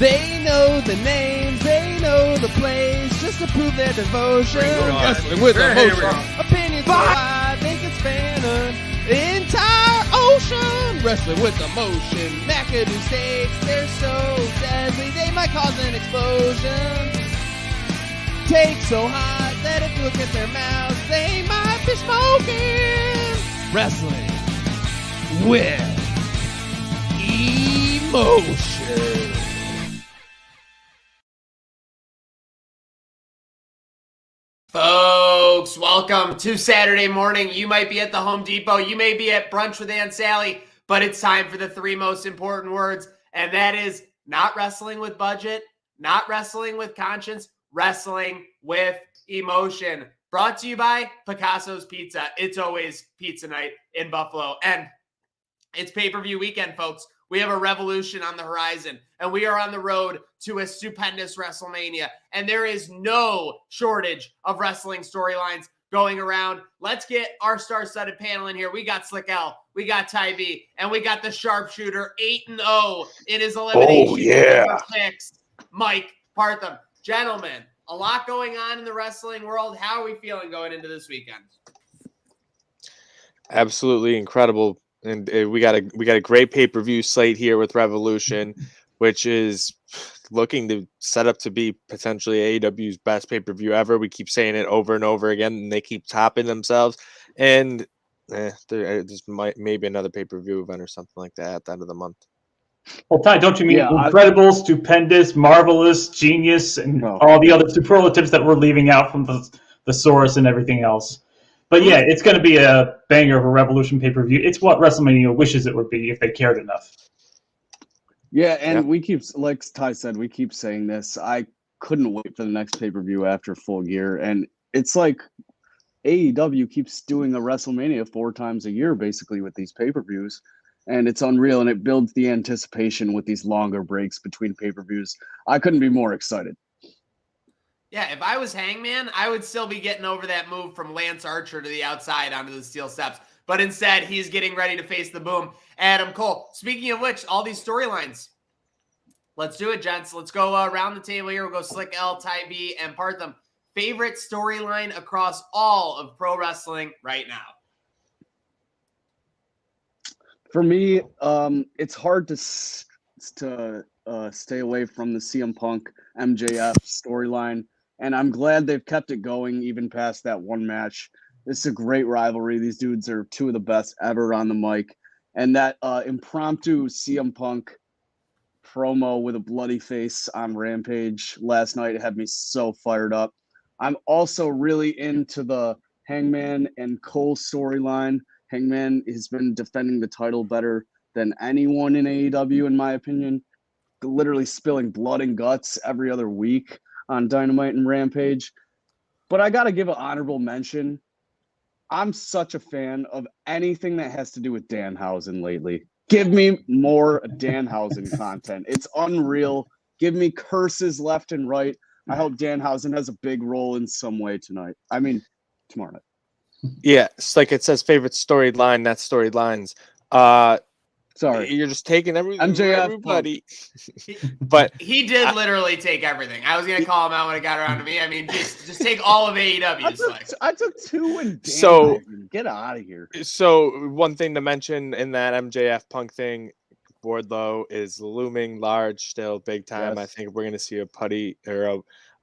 They know the names, they know the plays, just to prove their devotion. Wrestling with emotion. Opinions so wide, they can span an entire ocean. Wrestling with emotion. McAdoo steaks, they're so deadly, they might cause an explosion. Take so hot that if you look at their mouths, they might be smoking. Wrestling with emotion. Folks, welcome to Saturday morning. You might be at the Home Depot, you may be at brunch with Aunt Sally, but it's time for the three most important words, and that is not wrestling with budget, not wrestling with conscience, wrestling with emotion. Brought to you by Picasso's Pizza. It's always pizza night in Buffalo, and it's pay-per-view weekend, folks. We have a revolution on the horizon, and we are on the road to a stupendous Wrestlemania, and there is no shortage of wrestling storylines going around. Let's get our star-studded panel in here. We got Slick L, we got Ty B, and we got the sharpshooter 8-0 in his elimination picks, Mike Partham. Gentlemen, a lot going on in the wrestling world. How are we feeling going into this weekend? Absolutely incredible. And we got a great pay-per-view slate here with Revolution, which is looking to set up to be potentially AEW's best pay-per-view ever. We keep saying it over and over again, and they keep topping themselves. And there's maybe another pay-per-view event or something like that at the end of the month. Well, Ty, don't you mean incredible, stupendous, marvelous, genius, and all the other superlatives that we're leaving out from the thesaurus and everything else? But yeah, it's going to be a banger of a Revolution pay-per-view. It's what WrestleMania wishes it would be if they cared enough. Yeah, and we keep, like Ty said, we keep saying this. I couldn't wait for the next pay-per-view after Full Gear, and it's like AEW keeps doing a WrestleMania 4 times a year, basically, with these pay-per-views, and it's unreal, and it builds the anticipation with these longer breaks between pay-per-views. I couldn't be more excited. Yeah, if I was Hangman, I would still be getting over that move from Lance Archer to the outside onto the steel steps. But instead, he's getting ready to face the Boom, Adam Cole. Speaking of which, all these storylines. Let's do it, gents. Let's go around the table here. We'll go Slick L, Ty B, and Partham. Favorite storyline across all of pro wrestling right now? For me, it's hard to stay away from the CM Punk MJF storyline. And I'm glad they've kept it going even past that one match. This is a great rivalry. These dudes are 2 of the best ever on the mic. And that impromptu CM Punk promo with a bloody face on Rampage last night had me so fired up. I'm also really into the Hangman and Cole storyline. Hangman has been defending the title better than anyone in AEW, in my opinion. Literally spilling blood and guts every other week on Dynamite and Rampage. But I got to give an honorable mention. I'm such a fan of anything that has to do with Danhausen lately. Give me more Danhausen content. It's unreal. Give me curses left and right. I hope Danhausen has a big role in some way tonight. I mean, tomorrow night. Yeah, it's like it says favorite storyline, not storylines. Sorry, you're just taking everything. MJF, everybody. But he did literally take everything. I was gonna call him out when it got around to me. I mean, just take all of AEW. I took 2 and so get out of here. So one thing to mention in that MJF Punk thing, Wardlow is looming large, still big time. Yes. I think we're gonna see a bloody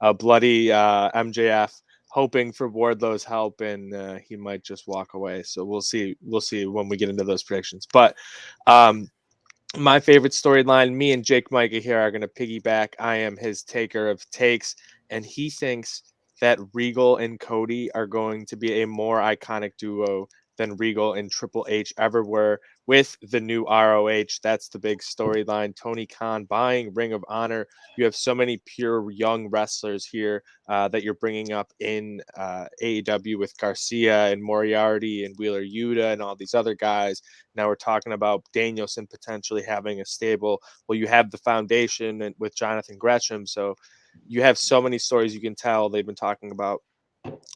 MJF. Hoping for Wardlow's help, and he might just walk away. So we'll see. We'll see when we get into those predictions. But my favorite storyline, me and Jake Micah here are going to piggyback. I am his taker of takes, and he thinks that Regal and Cody are going to be a more iconic duo than Regal and Triple H ever were with the new ROH. That's the big storyline. Tony Khan buying Ring of Honor. You have so many pure young wrestlers here that you're bringing up in AEW with Garcia and Moriarty and Wheeler Yuta and all these other guys. Now we're talking about Danielson potentially having a stable. Well, you have the foundation with Jonathan Gresham. So you have so many stories you can tell. They've been talking about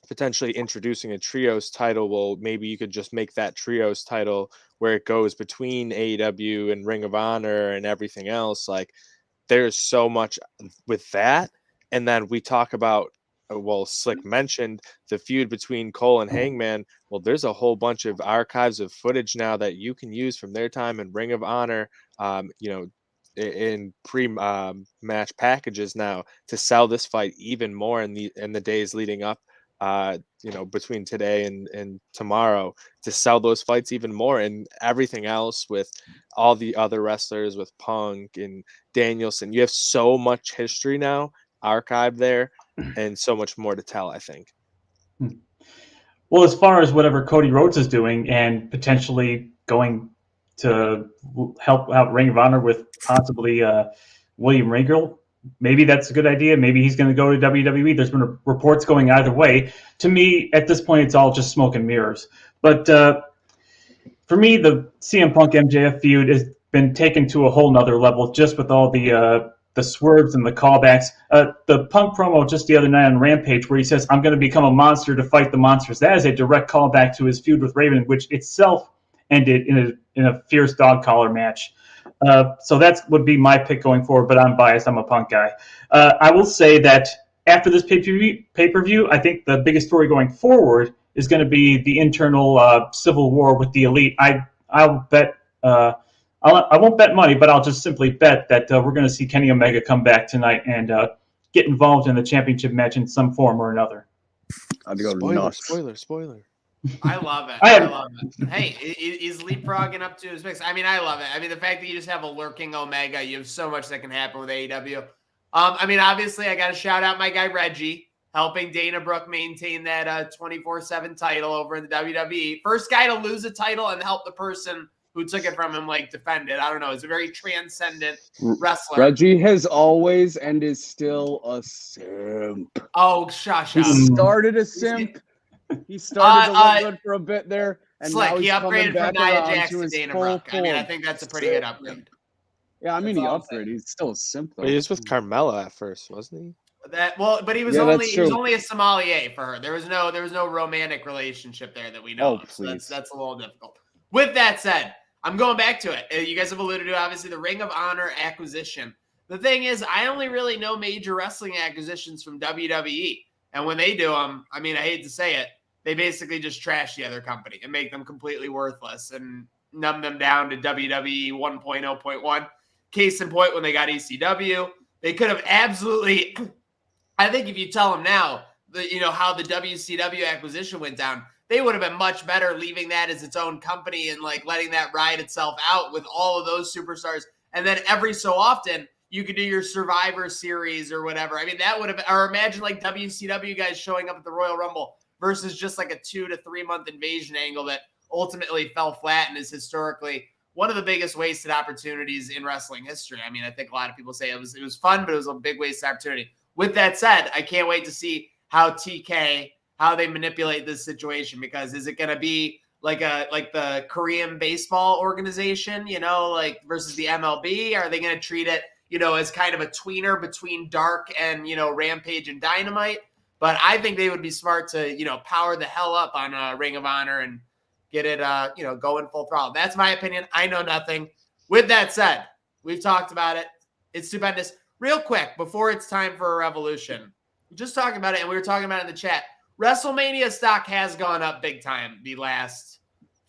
potentially introducing a trios title. Well, maybe you could just make that trios title where it goes between AEW and Ring of Honor and everything else. Like, there's so much with that. And then we talk about, well, Slick mentioned the feud between Cole and Hangman. Well, there's a whole bunch of archives of footage now that you can use from their time in Ring of Honor, in pre-match packages now to sell this fight even more in the days leading up, between today and tomorrow, to sell those fights even more, and everything else with all the other wrestlers with Punk and Danielson. You have so much history now archived there and so much more to tell, I think. Well, as far as whatever Cody Rhodes is doing and potentially going to help out Ring of Honor with possibly William Regal, maybe that's a good idea. Maybe he's going to go to WWE. There's been reports going either way. To me, at this point, it's all just smoke and mirrors. But for me, the CM Punk MJF feud has been taken to a whole nother level just with all the swerves and the callbacks. The Punk promo just the other night on Rampage where he says, "I'm going to become a monster to fight the monsters." That is a direct callback to his feud with Raven, which itself ended in a fierce dog collar match. So that would be my pick going forward, but I'm biased. I'm a Punk guy. I will say that after this pay-per-view, I think the biggest story going forward is going to be the internal civil war with the Elite. I'll bet I won't bet money, but I'll just simply bet that we're going to see Kenny Omega come back tonight and get involved in the championship match in some form or another. I'd go nuts. Spoiler. I love it. I love it. Hey, he's leapfrogging up to his mix. I mean, I love it. I mean, the fact that you just have a lurking Omega, you have so much that can happen with AEW. I mean, obviously, I got to shout out my guy Reggie, helping Dana Brooke maintain that 24/7 title over in the WWE. First guy to lose a title and help the person who took it from him, defend it. I don't know. It's a very transcendent wrestler. Reggie has always and is still a simp. Oh, shush. He started a simp. He started to look good for a bit there. And Slick, now he he's upgraded from Nia Jax to his Dana full Brooke. I mean, I think that's a pretty good upgrade. Yeah, I mean, he upgraded. He's still a simp, though. But he was with Carmella at first, wasn't he? But he was only a sommelier for her. There was no romantic relationship there that we know of. So that's a little difficult. With that said, I'm going back to it. You guys have alluded to, obviously, the Ring of Honor acquisition. The thing is, I only really know major wrestling acquisitions from WWE. And when they do them, I mean, I hate to say it, they basically just trash the other company and make them completely worthless and numb them down to WWE 1.0.1. Case in point, when they got ECW, they could have absolutely, I think if you tell them now, how the WCW acquisition went down, they would have been much better leaving that as its own company and letting that ride itself out with all of those superstars. And then every so often you could do your Survivor Series or whatever. I mean, that would have, or imagine WCW guys showing up at the Royal Rumble versus just a 2 to 3 month invasion angle that ultimately fell flat and is historically one of the biggest wasted opportunities in wrestling history. I mean, I think a lot of people say it was fun, but it was a big wasted opportunity. With that said, I can't wait to see how they manipulate this situation, because is it going to be like the Korean baseball organization, versus the MLB? Are they going to treat it, as kind of a tweener between Dark and, Rampage and Dynamite? But I think they would be smart to, power the hell up on Ring of Honor and get it, going full throttle. That's my opinion. I know nothing. With that said, we've talked about it. It's stupendous. Real quick, before it's time for a revolution, just talking about it, and we were talking about it in the chat. WrestleMania stock has gone up big time the last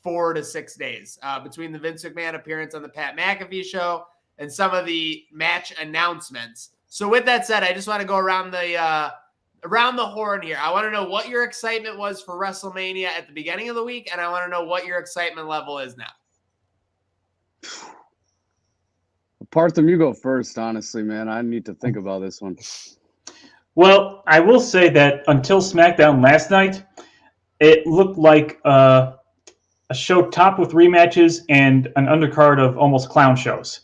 4 to 6 days between the Vince McMahon appearance on the Pat McAfee show and some of the match announcements. So with that said, I just want to go around the horn here. I want to know what your excitement was for WrestleMania at the beginning of the week, and I want to know what your excitement level is now. Partham, you go first, honestly, man. I need to think about this one. Well, I will say that until SmackDown last night, it looked like a show topped with rematches and an undercard of almost clown shows.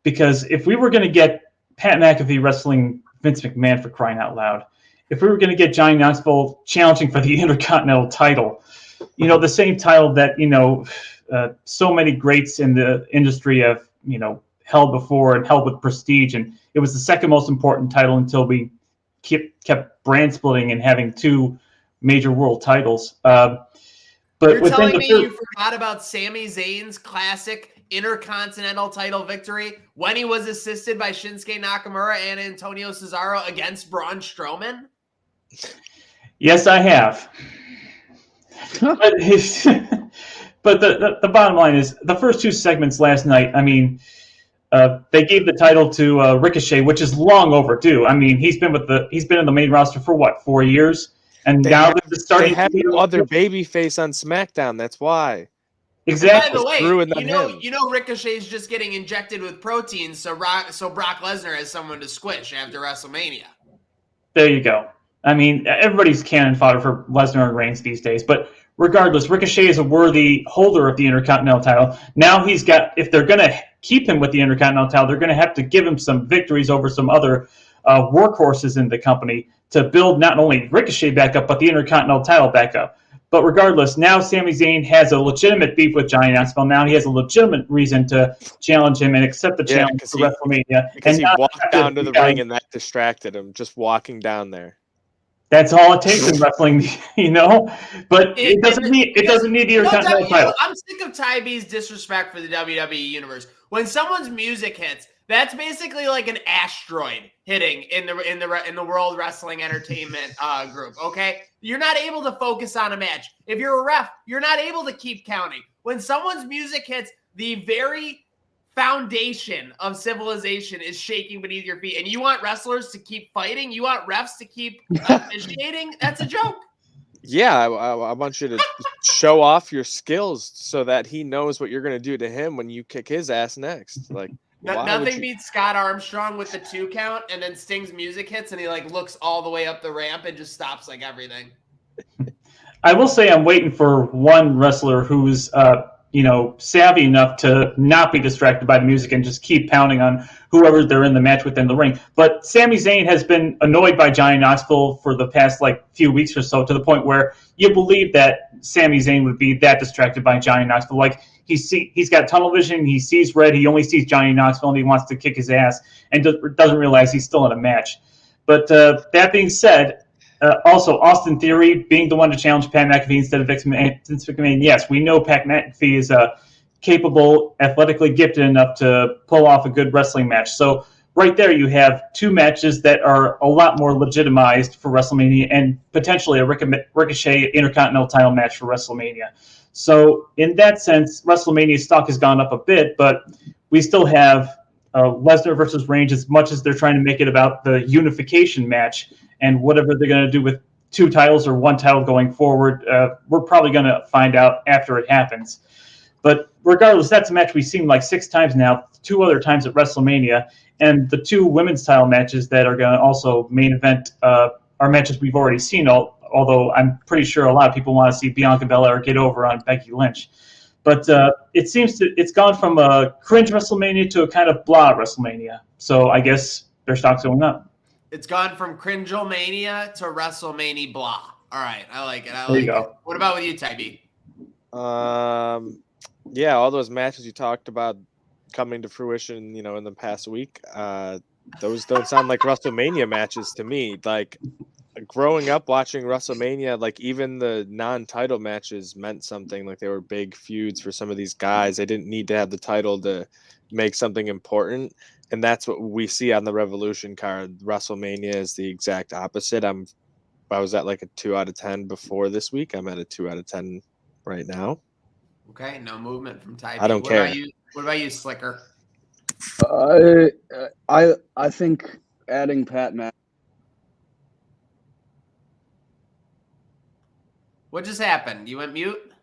Because if we were going to get Pat McAfee wrestling Vince McMahon, for crying out loud, if we were going to get Johnny Knoxville challenging for the Intercontinental title, the same title that, so many greats in the industry have, held before and held with prestige. And it was the second most important title until we kept brand splitting and having 2 major world titles. But you're telling me you forgot about Sami Zayn's classic Intercontinental title victory when he was assisted by Shinsuke Nakamura and Antonio Cesaro against Braun Strowman? Yes, I have. But the bottom line is the first two segments last night. I mean, they gave the title to Ricochet, which is long overdue. I mean, he's been in the main roster for what, 4 years, and now this is starting. They have no other babyface on SmackDown. That's why. Exactly. By the way, you know, Ricochet's just getting injected with protein, so Brock Lesnar has someone to squish after WrestleMania. There you go. I mean, everybody's cannon fodder for Lesnar and Reigns these days, but regardless, Ricochet is a worthy holder of the Intercontinental title. Now if they're going to keep him with the Intercontinental title, they're going to have to give him some victories over some other workhorses in the company to build not only Ricochet back up, but the Intercontinental title back up. But regardless, now Sami Zayn has a legitimate beef with Johnny Knoxville. Now he has a legitimate reason to challenge him and accept the challenge for WrestleMania. Because he walked down to the ring and that distracted him, just walking down there. That's all it takes in wrestling, you know. But it doesn't need the Intercontinental title. I'm sick of Ty B's disrespect for the WWE universe. When someone's music hits, that's basically like an asteroid hitting in the World Wrestling Entertainment group. Okay, you're not able to focus on a match. If you're a ref, you're not able to keep counting. When someone's music hits, the very foundation of civilization is shaking beneath your feet, and you want wrestlers to keep fighting? You want refs to keep officiating? That's a joke. Yeah, I want you to show off your skills so that he knows what you're going to do to him when you kick his ass next. Like nothing beats Scott Armstrong with the 2 count, and then Sting's music hits, and he like looks all the way up the ramp and just stops like everything. I will say I'm waiting for one wrestler who's savvy enough to not be distracted by the music and just keep pounding on whoever they're in the match with in the ring. But Sami Zayn has been annoyed by Johnny Knoxville for the past few weeks or so, to the point where you believe that Sami Zayn would be that distracted by Johnny Knoxville. Like he's got tunnel vision, he sees red, he only sees Johnny Knoxville and he wants to kick his ass and doesn't realize he's still in a match. But that being said, also, Austin Theory being the one to challenge Pat McAfee instead of Vince McMahon. Yes, we know Pat McAfee is capable, athletically gifted enough to pull off a good wrestling match. So right there you have 2 matches that are a lot more legitimized for WrestleMania and potentially a Ricochet Intercontinental title match for WrestleMania. So in that sense, WrestleMania stock has gone up a bit, but we still have Lesnar versus Reigns, as much as they're trying to make it about the unification match and whatever they're going to do with 2 titles or 1 title going forward. We're probably going to find out after it happens. But regardless, that's a match we've seen 6 times now, 2 other times at WrestleMania, and the 2 women's title matches that are going to also main event are matches we've already seen, although I'm pretty sure a lot of people want to see Bianca Belair get over on Becky Lynch. But it seems it's gone from a cringe WrestleMania to a kind of blah WrestleMania. So I guess their stock's going up. It's gone from Cringelemania to WrestleMania blah. All right, I like it. There you go. What about with you, Tybee? Yeah, all those matches you talked about coming to fruition, in the past week, those don't sound like WrestleMania matches to me. Like growing up watching WrestleMania, even the non-title matches meant something. Like they were big feuds for some of these guys. They didn't need to have the title to make something important. And that's what we see on the Revolution card. WrestleMania is the exact opposite. I was at a 2 out of 10 before this week. I'm at a 2 out of 10 right now. Okay, no movement from Ty. I don't care. What about you, Slicker? I think adding Pat McAfee. What just happened? You went mute?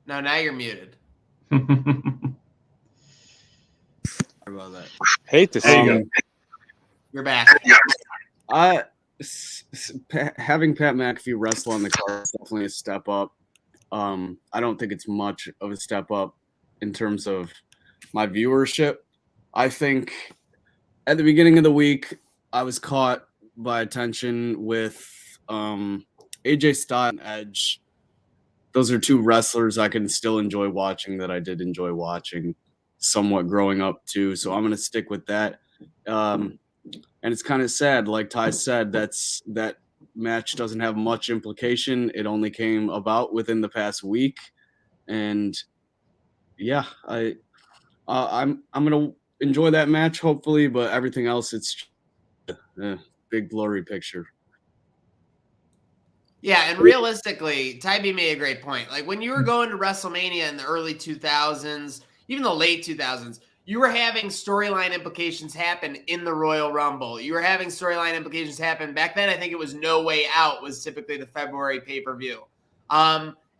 No, now you're muted. About that. Hate to see you. You're back. Having Pat McAfee wrestle on the card is definitely a step up. I don't think it's much of a step up in terms of my viewership. I think at the beginning of the week, I was caught by attention with AJ Styles and Edge. Those are 2 wrestlers I can still enjoy watching that I did enjoy watching somewhat growing up too. So I'm going to stick with that. And it's kind of sad. Like Ty said, that match doesn't have much implication. It only came about within the past week. And yeah, I'm gonna enjoy that match hopefully, but everything else, it's big blurry picture. Yeah, and realistically, Tybee made a great point. Like when you were going to WrestleMania in the early 2000s, even the late 2000s, you were having storyline implications happen in the Royal Rumble. You were having storyline implications happen back then. I think it was No Way Out was typically the February pay-per-view.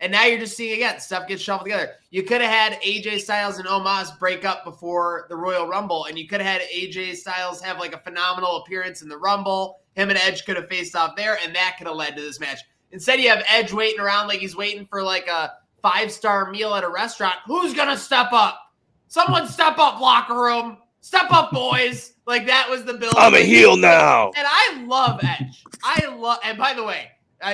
And now you're just seeing, again, stuff gets shuffled together. You could have had AJ Styles and Omos break up before the Royal Rumble, and you could have had AJ Styles have like a phenomenal appearance in the Rumble. Him and Edge could have faced off there, and that could have led to this match. Instead, you have Edge waiting around like he's waiting for like a 5-star meal at a restaurant. Who's going to step up? Someone step up, locker room. Step up, boys. Like that was the build. I'm a heel now. And I love Edge. And by the way,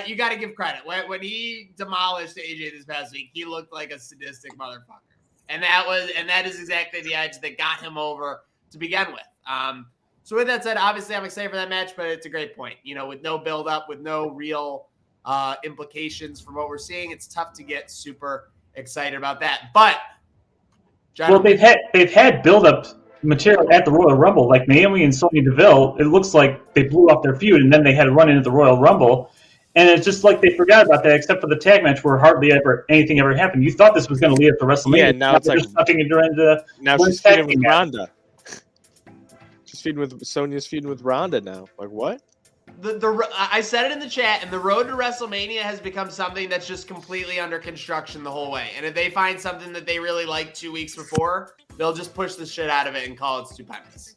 you got to give credit. When he demolished AJ this past week, he looked like a sadistic motherfucker. And that is exactly the Edge that got him over to begin with. So with that said, obviously I'm excited for that match, but it's a great point. You know, with no build up, with no real implications from what we're seeing, it's tough to get super excited about that. But well, they've had build up material at the Royal Rumble, like Naomi and Sonya Deville. It looks like they blew up their feud, and then they had to run into the Royal Rumble. And it's just like they forgot about that, except for the tag match where hardly anything ever happened. You thought this was going to lead up to WrestleMania. Yeah, now it's like now she's feuding with Ronda. She's feuding with Sonya's feuding with Ronda now. Like what? I said it in the chat, and the road to WrestleMania has become something that's just completely under construction the whole way. And if they find something that they really like 2 weeks before, they'll just push the shit out of it and call it Stupendous.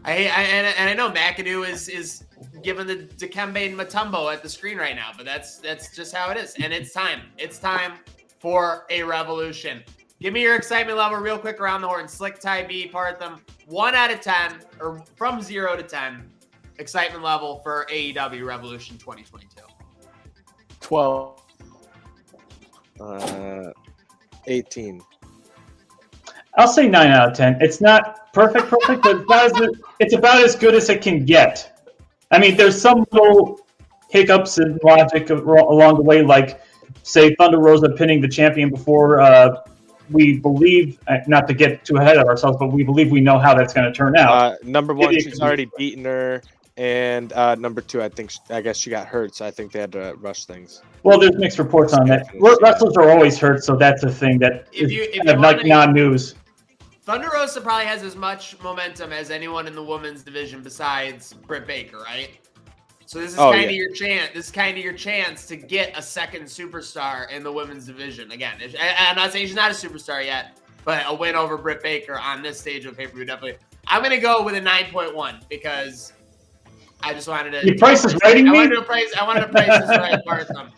I know McAdoo is giving the Dikembe and Mutombo at the screen right now, but that's just how it is. And it's time. It's time for a revolution. Give me your excitement level real quick around the horn. Slick, Tybee, Partham. 1 out of 10, or from 0 to 10. Excitement level for AEW Revolution 2022. 12. 18. I'll say 9 out of 10. It's not perfect, but it's about as good as it can get. I mean, there's some little hiccups in logic along the way, like, say, Thunder Rosa pinning the champion before we believe, not to get too ahead of ourselves, but we believe we know how that's going to turn out. Number 1, she's already beaten her. And number 2, I guess she got hurt, so I think they had to rush things. Well, there's mixed reports on that. Wrestlers are always hurt, so that's a thing that is kind of like non-news. Thunder Rosa probably has as much momentum as anyone in the women's division besides Britt Baker, right? So this is kind of your chance. This is kind of your chance to get a second superstar in the women's division. Again, I'm not saying she's not a superstar yet, but a win over Britt Baker on this stage of pay-per-view definitely. I'm going to go with a 9.1 because I just wanted to. Your price is right in me? I wanted to price this right in Partham.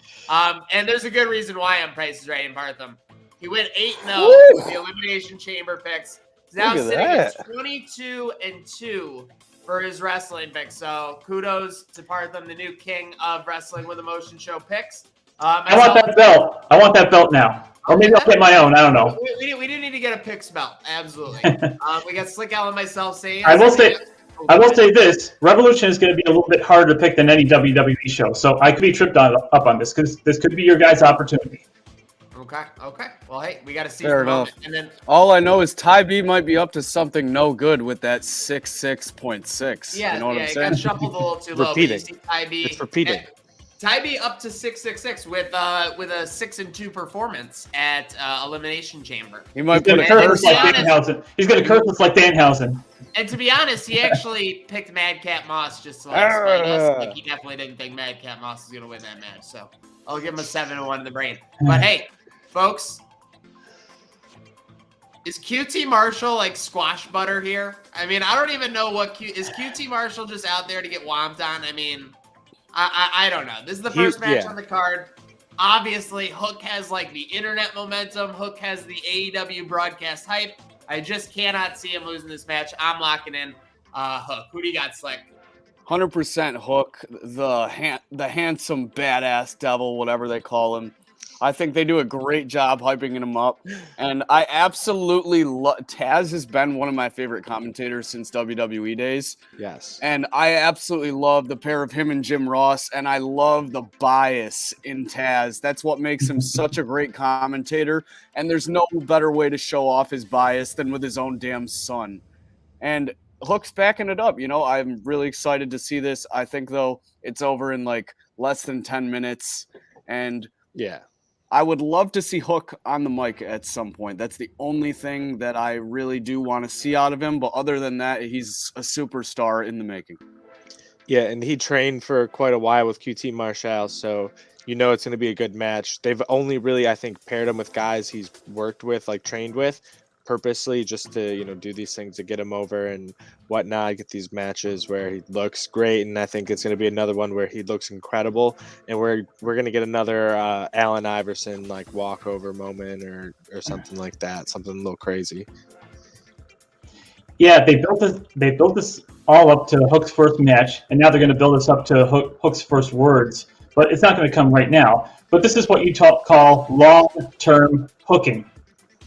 And there's a good reason why I'm price is right in Partham. He went 8-0 with the Elimination Chamber picks. He's now sitting at 22-2 for his wrestling picks. So kudos to Partham, the new king of Wrestling with Emotion show picks. I want that belt. I want that belt now. Or maybe I'll get my own. I don't know. We do need to get a picks belt. Absolutely. We got Slick Al and myself saying. I will say this: Revolution is going to be a little bit harder to pick than any WWE show. So I could be tripped up on this because this could be your guys' opportunity. Okay. Well, hey, we got to see. Fair enough. And then all I know is Tybee might be up to something no good with that 66.6. Yeah, you know what I'm it saying? got shuffled a little too low. It's repeating. Tybee up to 666 with a 6-2 performance at Elimination Chamber. He might He's going to curse like Danhausen. He's going to curse us like Danhausen. And to be honest, he actually picked Madcap Moss just to spite us. Like, he definitely didn't think Madcap Moss was going to win that match. So I'll give him a 7-1 in the brain. But hey, folks, is QT Marshall like squash butter here? I mean, I don't even know is QT Marshall just out there to get whomped on? I mean, I don't know. This is the first match on the card. Obviously, Hook has like the internet momentum. Hook has the AEW broadcast hype. I just cannot see him losing this match. I'm locking in Hook. Who do you got, Slick? 100% Hook, the handsome badass devil, whatever they call him. I think they do a great job hyping him up. And I absolutely love Taz has been one of my favorite commentators since WWE days. Yes. And I absolutely love the pair of him and Jim Ross. And I love the bias in Taz. That's what makes him such a great commentator. And there's no better way to show off his bias than with his own damn son. And Hook's backing it up. I'm really excited to see this. I think, though, it's over in like less than 10 minutes. And yeah. I would love to see Hook on the mic at some point. That's the only thing that I really do want to see out of him. But other than that, he's a superstar in the making. Yeah, and he trained for quite a while with QT Marshall, so it's going to be a good match. They've only really, I think, paired him with guys he's worked with, like trained with, purposely just to, do these things to get him over and whatnot, get these matches where he looks great. And I think it's going to be another one where he looks incredible. And we're going to get another Allen Iverson like walkover moment or something like that, something a little crazy. Yeah, they built this all up to Hook's first match, and now they're going to build this up to Hook's first words. But it's not going to come right now. But this is what you call long-term hooking.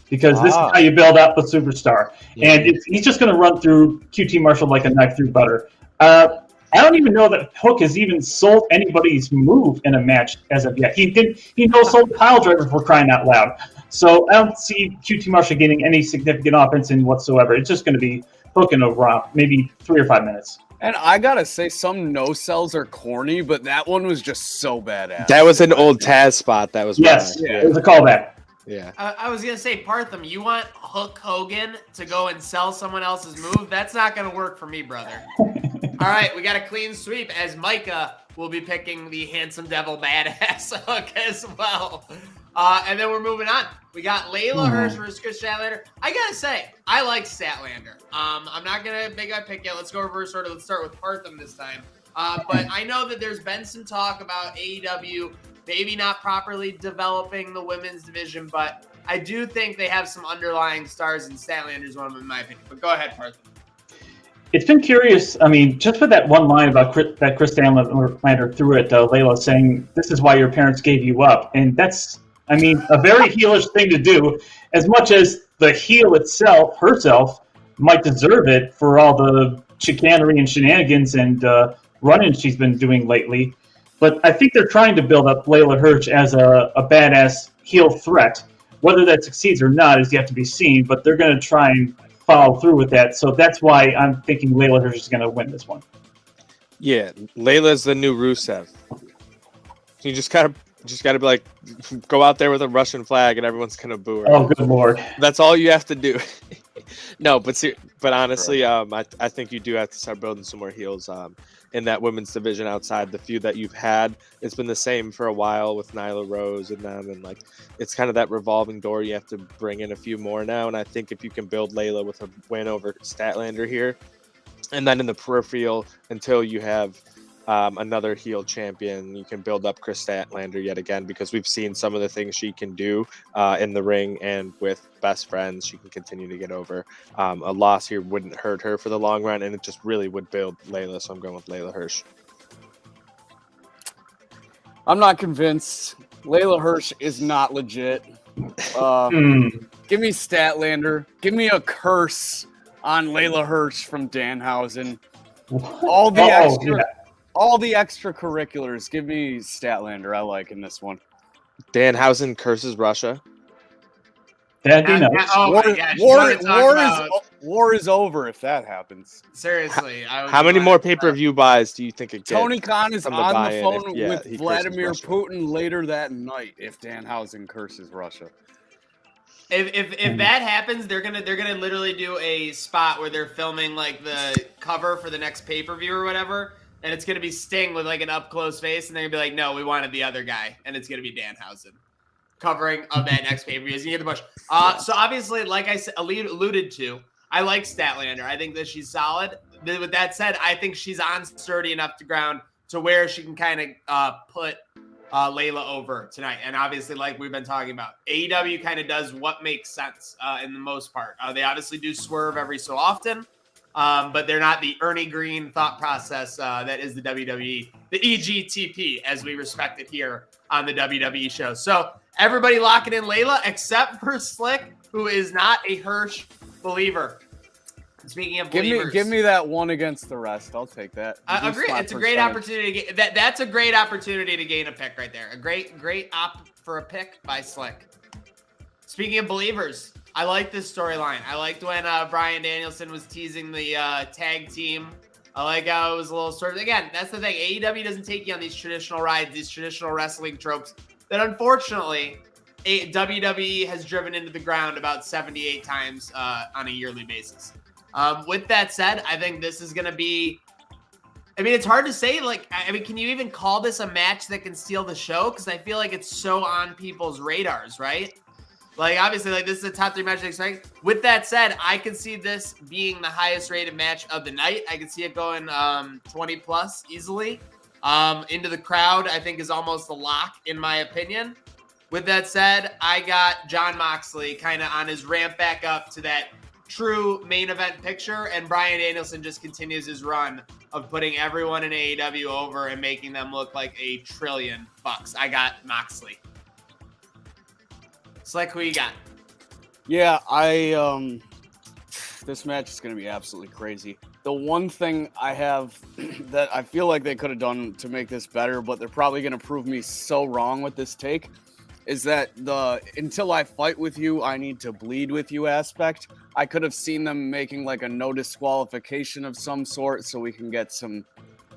Because this is how you build up a superstar. Yeah. And he's just going to run through QT Marshall like a knife through butter. I don't even know that Hook has even sold anybody's move in a match as of yet. He sold pile driver for crying out loud. So I don't see QT Marshall getting any significant offense in whatsoever. It's just going to be hooking over maybe 3 or 5 minutes. And I got to say, some no-sells are corny, but that one was just so badass. That was an old Taz spot. That was yes, it was a callback. Yeah. I was going to say, Partham, you want Hook Hogan to go and sell someone else's move? That's not going to work for me, brother. All right, we got a clean sweep as Micah will be picking the handsome devil badass Hook as well. And then we're moving on. We got Layla Hirsch versus Chris Statlander. I got to say, I like Statlander. I'm not going to make my pick yet. Let's go over let's start with Partham this time. But I know that there's been some talk about AEW maybe not properly developing the women's division, but I do think they have some underlying stars, and Statlander's one of them, in my opinion. But go ahead, Parth. It's been curious. I mean, just for that one line about that Chris Statlander threw at Layla saying, "This is why your parents gave you up," and that's, I mean, a very heelish thing to do. As much as the heel herself, might deserve it for all the chicanery and shenanigans and run-ins she's been doing lately. But I think they're trying to build up Layla Hirsch as a badass heel threat. Whether that succeeds or not is yet to be seen, but they're going to try and follow through with that. So that's why I'm thinking Layla Hirsch is going to win this one. Yeah, Layla's the new Rusev. You just gotta be like, go out there with a Russian flag and everyone's going to boo her. Oh, good Lord. That's all you have to do. No, but honestly, I think you do have to start building some more heels in that women's division outside the feud that you've had. It's been the same for a while with Nyla Rose and them, and like it's kind of that revolving door. You have to bring in a few more now, and I think if you can build Layla with a win over Statlander here, and then in the peripheral until you have another heel champion, you can build up Chris Statlander yet again, because we've seen some of the things she can do in the ring, and with best friends she can continue to get over. A loss here wouldn't hurt her for the long run, and it just really would build Layla, so I'm going with Layla Hirsch. I'm not convinced. Layla Hirsch is not legit. Give me Statlander. Give me a curse on Layla Hirsch from Danhausen. All the extracurriculars. Give me Statlander. I like in this one. Danhausen curses Russia. That'd be nice. Oh my gosh. War is over if that happens. Seriously. How many more pay-per-view buys do you think it gets? Tony Khan is on the phone with Vladimir Putin later that night if Danhausen curses Russia. If that happens, they're gonna literally do a spot where they're filming like the cover for the next pay-per-view or whatever. And it's going to be Sting with like an up-close face. And they're going to be like, no, we wanted the other guy. And it's going to be Danhausen covering of that next pay-per-view. He's going to get the push. So obviously, like I said, alluded to, I like Statlander. I think that she's solid. With that said, I think she's on sturdy enough to ground to where she can kind of put Layla over tonight. And obviously, like we've been talking about, AEW kind of does what makes sense in the most part. They obviously do swerve every so often. But they're not the Ernie Green thought process that is the WWE, the EGTP, as we respect it here on the WWE show. So Everybody locking in Layla except for Slick, who is not a Hirsch believer. Speaking of believers, give me that one against the rest. I'll take that. I agree. It's a great opportunity to get that's a great opportunity to gain a pick right there. A great op for a pick by Slick. Speaking of believers, I like this storyline. I liked when Bryan Danielson was teasing the tag team. I like how it was a little sort of, again, that's the thing. AEW doesn't take you on these traditional rides, these traditional wrestling tropes that unfortunately WWE has driven into the ground about 78 times on a yearly basis. With that said, I think this is going to be, I mean, it's hard to say, like, I mean, can you even call this a match that can steal the show? Because I feel like it's so on people's radars, right? Like, obviously, like, this is a top 3 match I expect. With that said, I could see this being the highest rated match of the night. I could see it going 20 plus easily. Into the crowd, I think, is almost a lock, in my opinion. With that said, I got Jon Moxley kind of on his ramp back up to that true main event picture, and Bryan Danielson just continues his run of putting everyone in AEW over and making them look like $1 trillion. I got Moxley. Slick, who you got? Yeah, this match is going to be absolutely crazy. The one thing I have that I feel like they could have done to make this better, but they're probably going to prove me so wrong with this take, is that the until I fight with you, I need to bleed with you aspect. I could have seen them making like a no disqualification of some sort so we can get some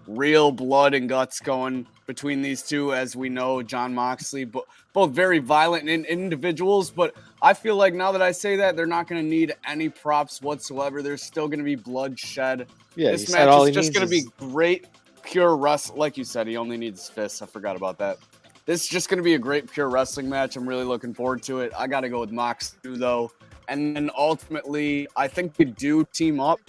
real blood and guts going between these two. As we know, Jon Moxley, both very violent individuals, but I feel like now that I say that, they're not going to need any props whatsoever. There's still going to be bloodshed. Yeah, this match is just going to be great, pure wrestling. Like you said, he only needs fists. I forgot about that. This is just going to be a great pure wrestling match. I'm really looking forward to it. I got to go with Moxley, though. And then ultimately, I think we do team up.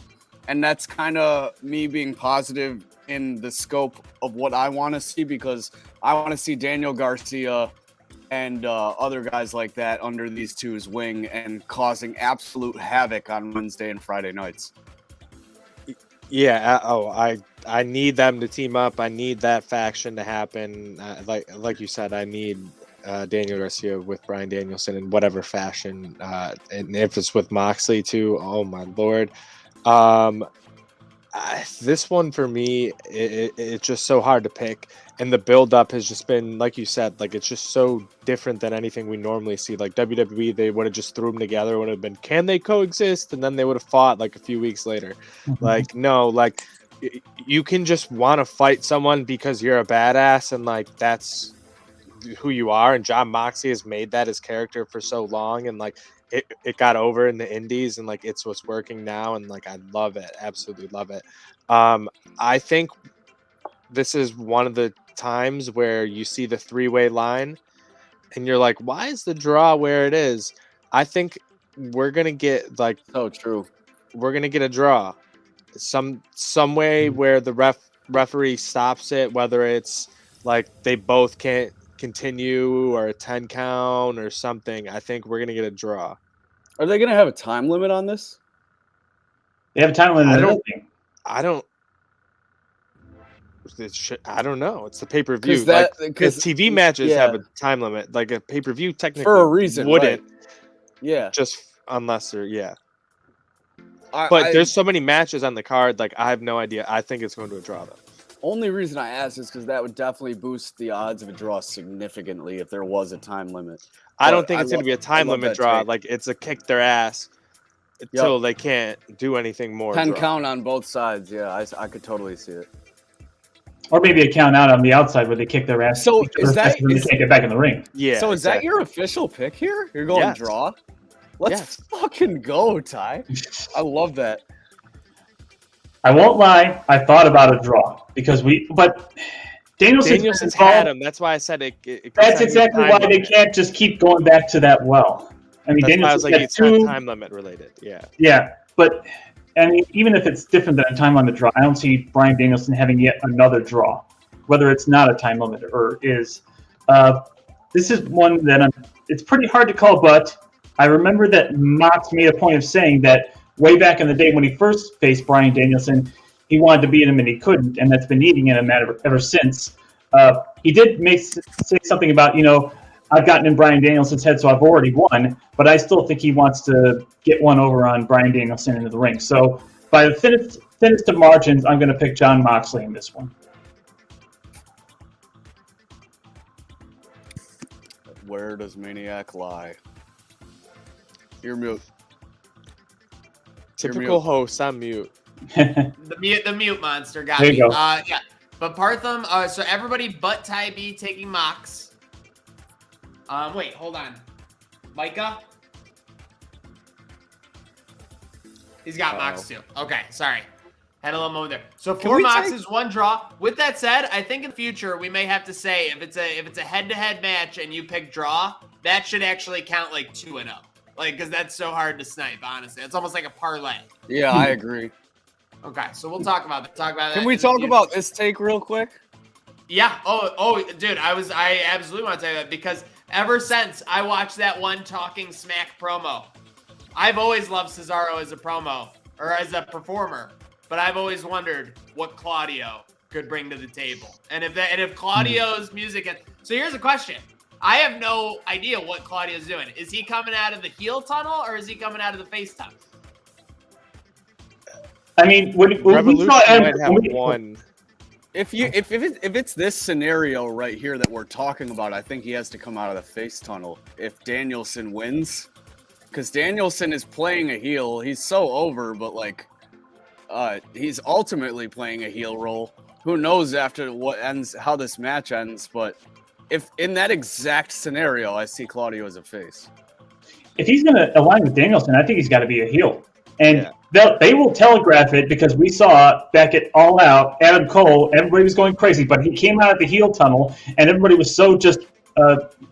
And that's kind of me being positive in the scope of what I want to see, because I want to see Daniel Garcia and other guys like that under these two's wing and causing absolute havoc on Wednesday and Friday nights. Yeah. I need them to team up. I need that faction to happen. Like you said, I need Daniel Garcia with Bryan Danielson in whatever fashion. And if it's with Moxley too, oh my Lord. This one for me, it's just so hard to pick. And the build-up has just been, like you said, like it's just so different than anything we normally see. Like WWE, they would have just threw them together, would have been, can they coexist? And then they would have fought like a few weeks later. Mm-hmm. Like, no, like you can just want to fight someone because you're a badass and like that's who you are. And Jon Moxley has made that his character for so long, and like it got over in the indies, and like it's what's working now, and like I love it, absolutely love it. I think this is one of the times where you see the 3-way line and you're like, why is the draw where it is? I think we're gonna get like, oh true, we're gonna get a draw some way where the referee stops it, whether it's like they both can't continue or a 10 count or something. I think we're gonna get a draw. Are they gonna have a time limit on this? They have a time limit. I don't know. It's the pay-per-view. Because TV matches have a time limit. Like a pay-per-view technically for a reason wouldn't. Right. Yeah. Just unless they're there's so many matches on the card. Like I have no idea. I think it's going to a draw though. Only reason I asked is because that would definitely boost the odds of a draw significantly if there was a time limit. I don't think it's going to be a time limit draw. Like it's a kick their ass until they can't do anything more. 10 count on both sides. Yeah, I could totally see it. Or maybe a count out on the outside where they kick their ass. So they can't get back in the ring. Yeah. So is that your official pick here? You're going draw? Let's fucking go, Ty. I love that. I won't lie. I thought about a draw but Danielson's had him. That's why I said it that's exactly why they can't just keep going back to that well. I mean, Danielson's like it's not time limit related. Yeah. Yeah, but I mean, even if it's different than a time on the draw, I don't see Bryan Danielson having yet another draw, whether it's not a time limit or is. This is one that it's pretty hard to call, but I remember that Mox made a point of saying that way back in the day when he first faced Bryan Danielson, he wanted to beat him and he couldn't, and that's been eating at him ever since. He did say something about, I've gotten in Bryan Danielson's head, so I've already won. But I still think he wants to get one over on Bryan Danielson into the ring. So by the thinnest of margins, I'm going to pick Jon Moxley in this one. Where does Maniac lie? You're mute. Typical host, I'm mute. The mute monster got there me. You go. Yeah. But Partham, so everybody but Ty B taking Mox. Wait, hold on. Micah? He's got Mox too. Okay, sorry. Had a little moment there. So 4 Moxes, 1 draw. With that said, I think in the future we may have to say if it's a head-to-head match and you pick draw, that should actually count like 2-0. Like, because that's so hard to snipe, honestly. It's almost like a parlay. Yeah, I agree. Okay, so we'll talk about that. Can we talk about this take real quick? Yeah. Oh, dude, I absolutely want to tell you that because ever since I watched that one Talking Smack promo, I've always loved Cesaro as a promo or as a performer, but I've always wondered what Claudio could bring to the table. And if Claudio's music, so here's a question. I have no idea what Claudio's doing. Is he coming out of the heel tunnel or is he coming out of the face tunnel? I mean, when Revolution we saw might have one. If it's this scenario right here that we're talking about, I think he has to come out of the face tunnel if Danielson wins, because Danielson is playing a heel. He's so over, but like, he's ultimately playing a heel role. Who knows after what ends, how this match ends? But if in that exact scenario, I see Claudio as a face. If he's going to align with Danielson, I think he's got to be a heel. And they will telegraph it because we saw back at All Out, Adam Cole, everybody was going crazy, but he came out of the heel tunnel and everybody was so just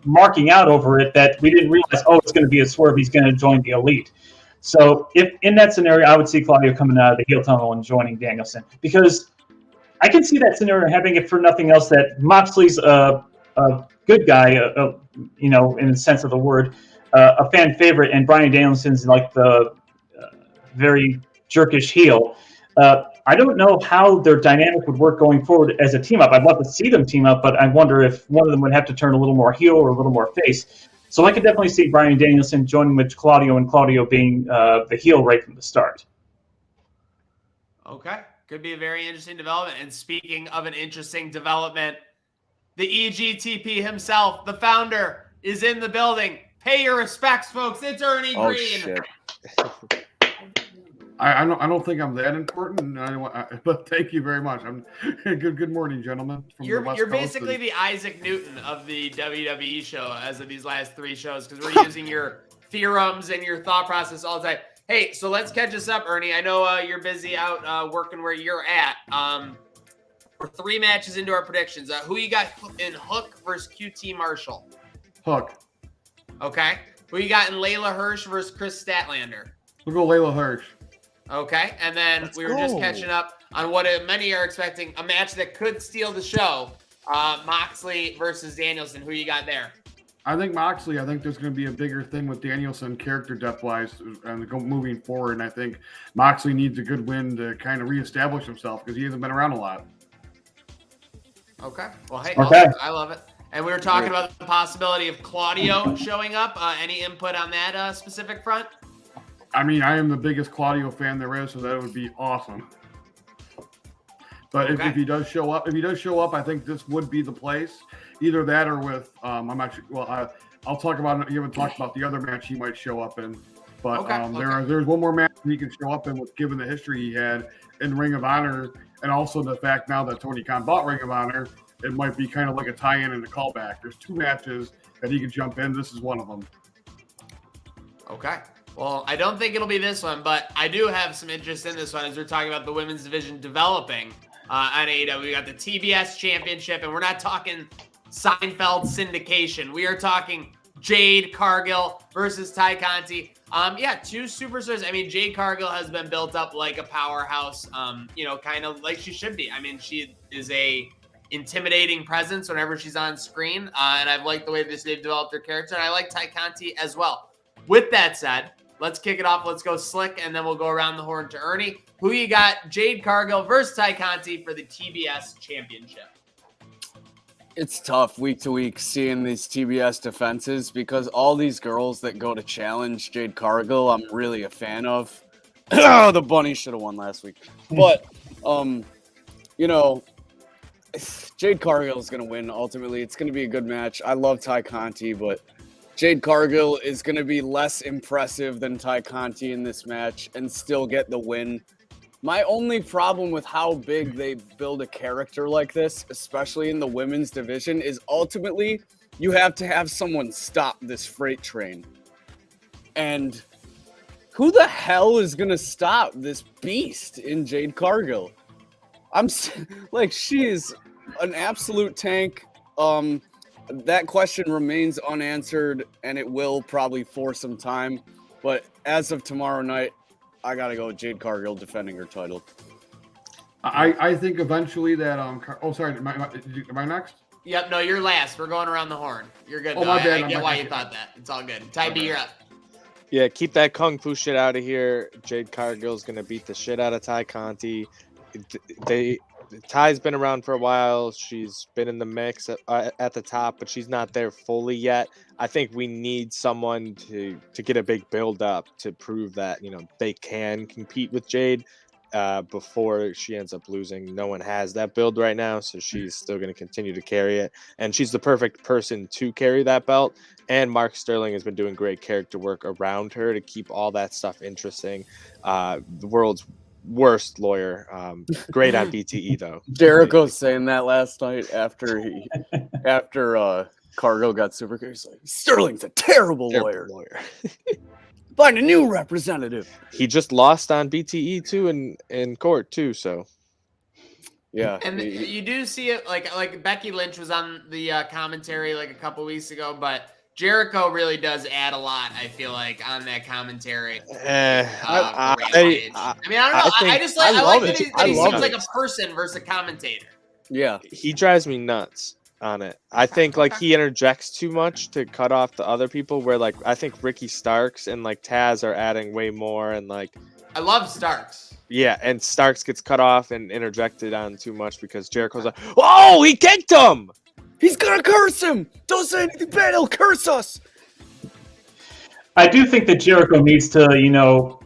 marking out over it that we didn't realize, it's going to be a swerve. He's going to join the Elite. So if in that scenario, I would see Claudio coming out of the heel tunnel and joining Danielson because I can see that scenario having it for nothing else that Moxley's a good guy, in the sense of the word, a fan favorite, and Bryan Danielson's like the very jerkish heel. I don't know how their dynamic would work going forward as a team up. I'd love to see them team up, but I wonder if one of them would have to turn a little more heel or a little more face. So I could definitely see Bryan Danielson joining with Claudio and Claudio being the heel right from the start. Okay. Could be a very interesting development. And speaking of an interesting development, the EGTP himself, the founder, is in the building. Pay your respects, folks. It's Ernie Green. Shit. I don't think I'm that important, but thank you very much. I'm good morning, gentlemen. You're basically the Isaac Newton of the WWE show as of these last 3 shows because we're using your theorems and your thought process all the time. Hey, so let's catch us up, Ernie. I know you're busy out working where you're at. We're 3 matches into our predictions. Who you got in Hook versus QT Marshall? Hook. Okay. Who you got in Layla Hirsch versus Chris Statlander? We'll go Layla Hirsch. Okay. And then we were just catching up on what many are expecting, a match that could steal the show. Moxley versus Danielson. Who you got there? I think Moxley. I think there's going to be a bigger thing with Danielson character depth-wise and moving forward. And I think Moxley needs a good win to kind of reestablish himself because he hasn't been around a lot. Okay. Well, hey, awesome. I love it. And we were talking about the possibility of Claudio showing up. Any input on that specific front? I mean, I am the biggest Claudio fan there is, so that would be awesome. But if he does show up, I think this would be the place. Either that or with I'll talk about. You haven't talked about the other match he might show up in, but there's one more match he can show up in with, given the history he had in Ring of Honor, and also the fact now that Tony Khan bought Ring of Honor, it might be kind of like a tie-in and a callback. There's 2 matches that he could jump in. This is one of them. Okay. Well, I don't think it'll be this one, but I do have some interest in this one as we're talking about the women's division developing on AEW. We got the TBS Championship, and we're not talking Seinfeld syndication. We are talking Jade Cargill versus Tyconti. 2 superstars. I mean, Jade Cargill has been built up like a powerhouse, kind of like she should be. I mean, she is a intimidating presence whenever she's on screen, and I've liked the way they've developed her character, and I like Tyconti as well. With that said, let's kick it off. Let's go slick, and then we'll go around the horn to Ernie. Who you got? Jade Cargill versus Tyconti for the TBS Championship. It's tough week to week seeing these TBS defenses because all these girls that go to challenge Jade Cargill, I'm really a fan of. The bunny should have won last week. But, Jade Cargill is going to win ultimately. It's going to be a good match. I love Tyconti, but Jade Cargill is going to be less impressive than Tyconti in this match and still get the win. My only problem with how big they build a character like this, especially in the women's division, is ultimately you have to have someone stop this freight train. And who the hell is going to stop this beast in Jade Cargill? She is an absolute tank. That question remains unanswered, and it will probably for some time. But as of tomorrow night, I got to go with Jade Cargill defending her title. I think eventually that sorry, am I next? Yep, no, you're last. We're going around the horn. You're good. Oh, my bad. I get why you thought that. It's all good. Ty B, you're up. Yeah, keep that kung fu shit out of here. Jade Cargill's gonna beat the shit out of Tyconti. Ty's been around for a while. She's been in the mix at the top, but she's not there fully yet. I think we need someone to get a big build up to prove that they can compete with Jade before she ends up losing. No one has that build right now, so she's still going to continue to carry it, and she's the perfect person to carry that belt. And Mark Sterling has been doing great character work around her to keep all that stuff interesting. The world's worst lawyer, great on BTE though. Jericho's saying that last night after Cargill got super curious. Like, Sterling's a terrible lawyer. Find a new representative. He just lost on BTE too in court too, so yeah. And you do see it like Becky Lynch was on the commentary like a couple weeks ago, but Jericho really does add a lot, I feel like, on that commentary. I don't know. I like that he seems like a person versus a commentator. Yeah. He drives me nuts on it. I think he interjects too much to cut off the other people, where I think Ricky Starks and Taz are adding way more, and I love Starks. Yeah, and Starks gets cut off and interjected on too much because Jericho's like, oh, he kicked him! He's gonna curse him! Don't say anything bad, he'll curse us! I do think that Jericho needs to,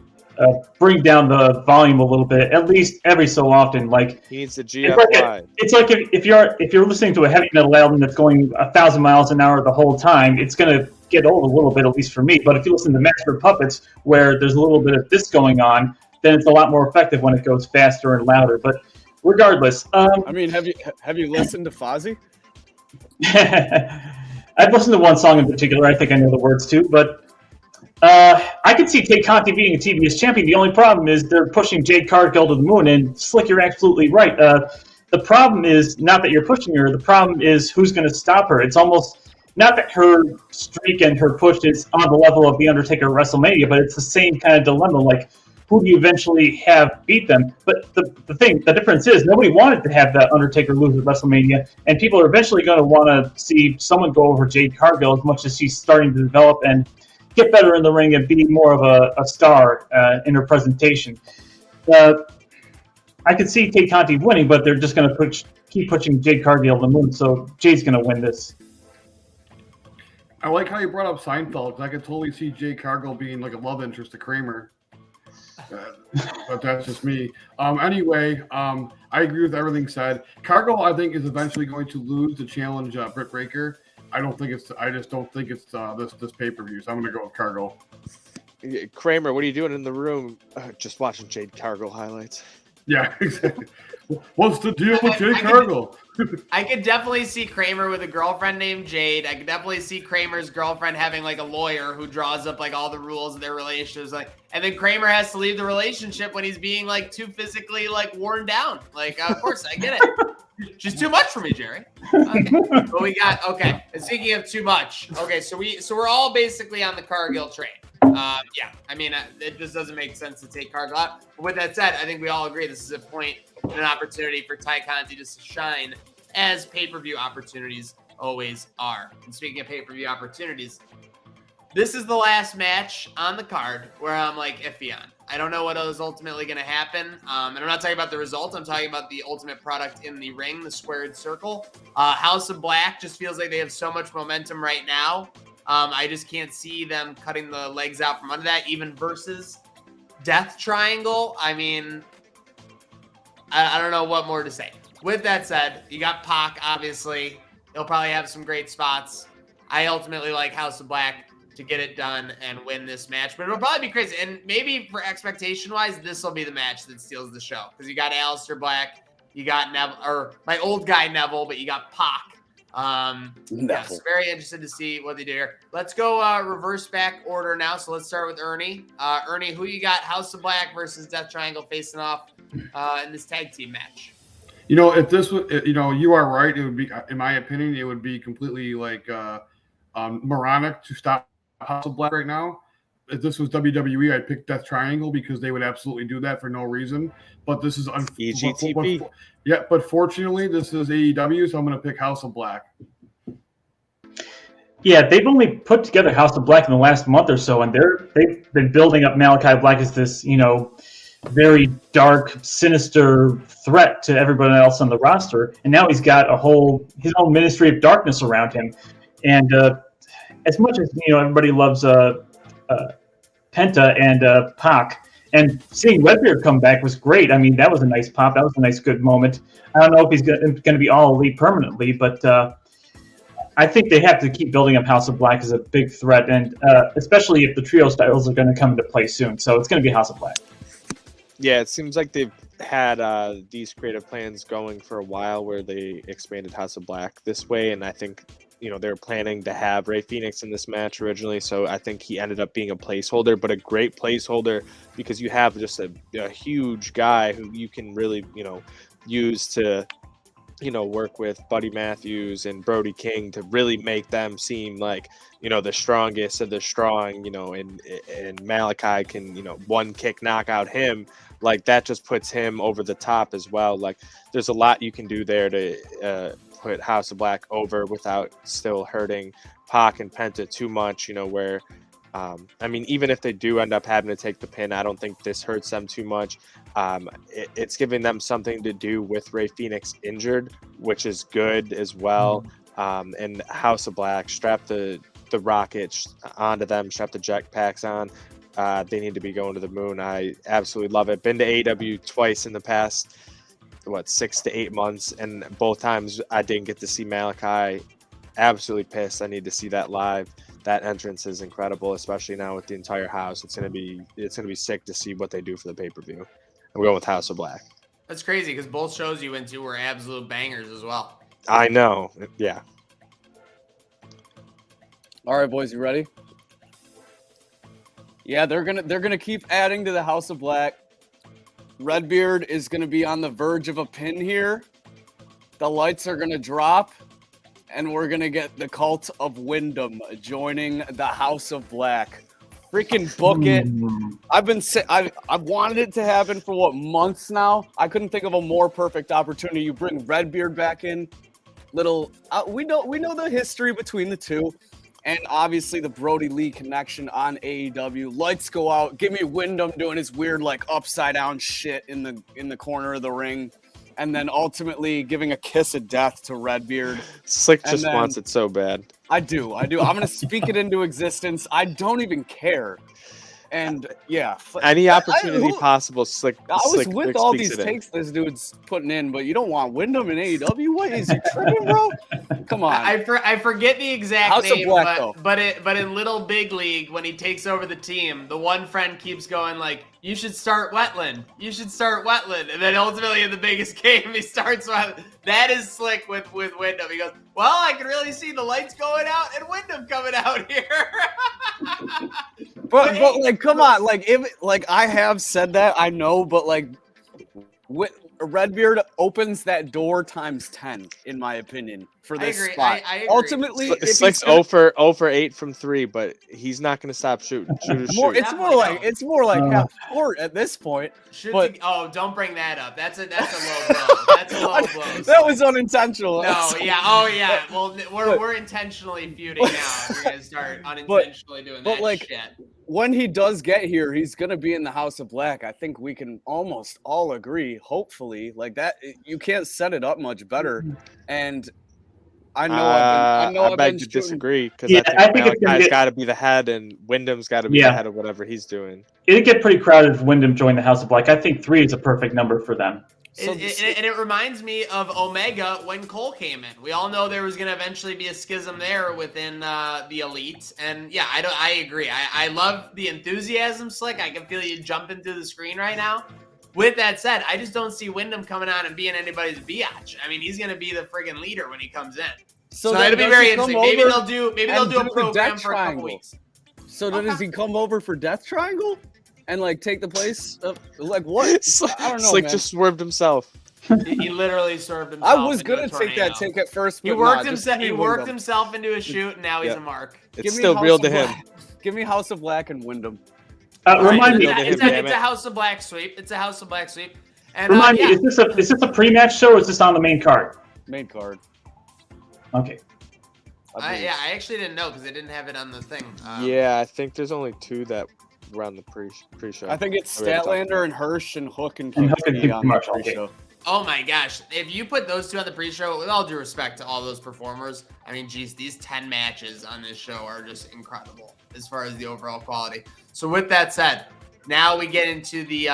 bring down the volume a little bit, at least every so often. He needs to GFY. It's like if you're listening to a heavy metal album that's going 1,000 miles an hour the whole time, it's gonna get old a little bit, at least for me. But if you listen to Master of Puppets, where there's a little bit of this going on, then it's a lot more effective when it goes faster and louder. But regardless, have you listened to Fozzy? I've listened to one song in particular. I think I know the words too, but I could see Tyconti being a TBS champion. The only problem is they're pushing Jade Cargill to the moon, and Slick, you're absolutely right. The problem is not that you're pushing her. The problem is who's going to stop her. It's almost not that her streak and her push is on the level of The Undertaker at WrestleMania, but it's the same kind of dilemma. Who do you eventually have beat them? But the difference is nobody wanted to have that Undertaker lose at WrestleMania, and people are eventually going to want to see someone go over Jade Cargill as much as she's starting to develop and get better in the ring and be more of a star in her presentation. I could see Tyconti winning, but they're just going to keep pushing Jade Cargill to the moon, so Jade's going to win this. I like how you brought up Seinfeld, because I could totally see Jade Cargill being like a love interest to Kramer. But that's just me. Anyway, I agree with everything said. Cargill, I think, is eventually going to lose the challenge Britt Baker. I just don't think it's this pay-per-view. So I'm going to go with Cargill. Kramer, what are you doing in the room? Just watching Jade Cargill highlights. Yeah, exactly. What's the deal with Jade Cargill? I could definitely see Kramer with a girlfriend named Jade. I could definitely see Kramer's girlfriend having a lawyer who draws up all the rules of their relationships. And then Kramer has to leave the relationship when he's being too physically worn down. Of course, I get it. Just too much for me, Jerry. Okay. But we got And speaking of too much, so we're all basically on the Cargill train. It just doesn't make sense to take Cargill out. But with that said, I think we all agree this is a point and an opportunity for Tyconti to shine, as pay-per-view opportunities always are. And speaking of pay-per-view opportunities, this is the last match on the card where I'm iffy on. I don't know what is ultimately going to happen. And I'm not talking about the result. I'm talking about the ultimate product in the ring, the squared circle. House of Black just feels like they have so much momentum right now. I just can't see them cutting the legs out from under that, even versus Death Triangle. I mean, I don't know what more to say. With that said, you got Pac, obviously. He'll probably have some great spots. I ultimately like House of Black to get it done and win this match. But it'll probably be crazy. And maybe for expectation-wise, this will be the match that steals the show. Because you got Aleister Black, you got Neville, or my old guy Neville, but you got Pac. Yes, very interested to see what they do here. Let's go reverse back order now. So let's start with Ernie. Ernie, who you got? House of Black versus Death Triangle facing off in this tag team match. You know, if this was, you know, you are right. It would be, in my opinion, it would be completely like moronic to stop House of Black right now. If this was WWE, I'd pick Death Triangle because they would absolutely do that for no reason. But this is EGTP. Yeah, but fortunately, this is AEW, so I'm going to pick House of Black. Yeah, they've only put together House of Black in the last month or so, and they've been building up Malachi Black as this, you know, very dark, sinister threat to everybody else on the roster. And now he's got his own ministry of darkness around him. And as much as, you know, everybody loves Penta and Pac, and seeing Redbeard come back was great. I mean, that was a nice pop. That was a nice, good moment. I don't know if he's going to be all elite permanently, but I think they have to keep building up House of Black as a big threat, and especially if the trio styles are going to come into play soon. So it's going to be House of Black. Yeah, it seems like they've had these creative plans going for a while where they expanded House of Black this way, and I think, you know, they were planning to have Rey Fenix in this match originally, so I think he ended up being a placeholder, but a great placeholder because you have just a huge guy who you can really, you know, use to, you know, work with Buddy Matthews and Brody King to really make them seem like, you know, the strongest of the strong, you know, and Malachi can, you know, one kick knock out him. Like, that just puts him over the top as well. Like, there's a lot you can do there to put House of Black over without still hurting Pac and Penta too much, you know, where, I mean, even if they do end up having to take the pin, I don't think this hurts them too much. It's giving them something to do with Rey Fenix injured, which is good as well. And House of Black, strap the rockets onto them, strap the jetpacks on. They need to be going to the moon. I absolutely love it. Been to AEW twice in the past, 6 to 8 months, and both times I didn't get to see Malachi. Absolutely pissed. I need to see that live. That entrance is incredible, especially now with the entire house. It's gonna be sick to see what they do for the pay-per-view. I'm going with House of Black. That's crazy because both shows you went to were absolute bangers as well. I know. Yeah. All right, boys, you ready? Yeah, they're gonna keep adding to the House of Black. Redbeard is gonna be on the verge of a pin here. The lights are gonna drop, and we're gonna get the Cult of Wyndham joining the House of Black. Freaking book it! I've wanted it to happen for months now. I couldn't think of a more perfect opportunity. You bring Redbeard back in. We know the history between the two. And obviously the Brody Lee connection on AEW. Lights go out. Give me Wyndham doing his weird like upside down shit in the corner of the ring, and then ultimately giving a kiss of death to Redbeard. Slick just wants it so bad. I do. I'm gonna speak it into existence. I don't even care. And yeah, any opportunity possible, Slick. I was with all these takes this dude's putting in, but you don't want Wyndham in AEW. What is he tripping, bro? Come on. I forget the exact House name, of Black, but in Little Big League, when he takes over the team, the one friend keeps going like, "You should start Wetland. You should start Wetland," and then ultimately in the biggest game, he starts Wetland. That is Slick with Wyndham. He goes, "Well, I can really see the lights going out and Wyndham coming out here." But like, come on, like I have said that, I know, but like, Redbeard opens that door times 10, in my opinion, for this spot. I agree. Ultimately, Slick's 0 for 8 from 3, but he's not going to stop shooting. It's more like half court at this point. Don't bring that up. That's a low blow. That's a low blow. That was unintentional. No, yeah. Oh, yeah. Well, we're intentionally feuding now. We're going to start unintentionally doing that shit. when he does get here, he's going to be in the House of Black. I think we can almost all agree, hopefully, like that. You can't set it up much better. And I know I beg to disagree because I think Malachi's got to be the head and Wyndham's got to be the head of whatever he's doing. It'd get pretty crowded if Wyndham joined the House of Black. I think 3 is a perfect number for them. And it reminds me of Omega when Cole came in. We all know there was going to eventually be a schism there within the Elite. And yeah, I agree. I love the enthusiasm, Slick. I can feel you jumping through the screen right now. With that said, I just don't see Wyndham coming on and being anybody's biatch. I mean, he's going to be the friggin' leader when he comes in. So it'll be very interesting. Maybe they'll do a program for a couple weeks. So does he come over for Death Triangle? And like take the place of like what? I don't know. Slick just swerved himself. He literally swerved himself. I was gonna take that ticket first. He worked himself into a shoot, and now he's a mark. It's still real to him. Give me House of Black and Wyndham. Remind me, it's a House of Black sweep. It's a House of Black sweep. And remind me, is this a pre-match show or is this on the main card? Main card. Okay. I actually didn't know because they didn't have it on the thing. Yeah, I think there's only 2 that were on the pre-show. I think it's Statlander and Hirsch and Hook and King on the pre-show. Oh my gosh. If you put those 2 on the pre-show, with all due respect to all those performers, I mean, geez, these 10 matches on this show are just incredible as far as the overall quality. So with that said, now we get into the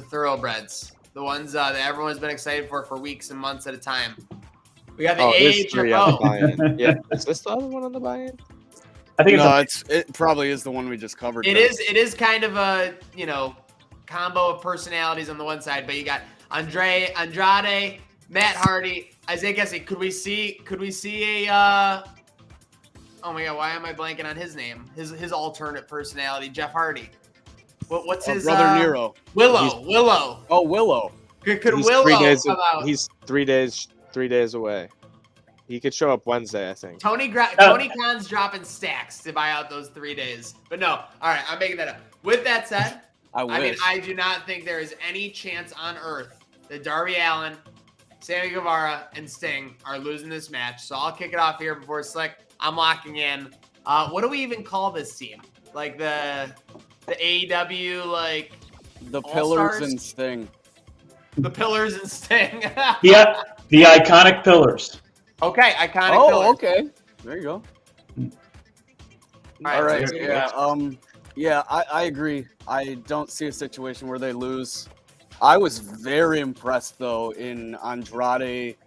thoroughbreds, the ones that everyone's been excited for weeks and months at a time. We got the AHFO. Yeah, is this the other one on the buy-in? I think it probably is the one we just covered. It is kind of a combo of personalities on the one side, but you got Andrade, Matt Hardy, Isaiah Cassidy. Could we see a oh my god, why am I blanking on his name? His alternate personality, Jeff Hardy. What's his brother Nero? Willow. Oh, Willow. Could Willow come out? He's 3 days away. He could show up Wednesday, I think. Tony Khan's dropping stacks to buy out those 3 days. But no, all right, I'm making that up. With that said, I do not think there is any chance on earth that Darby Allin, Sammy Guevara, and Sting are losing this match. So I'll kick it off here before Slick. I'm locking in. What do we even call this team? Like the AEW, like the Pillars and Sting. The Pillars and Sting. Yeah, the iconic Pillars. Okay, iconic Pillars. Oh, okay. There you go. All right. Yeah. I agree. I don't see a situation where they lose. I was very impressed though in Andrade,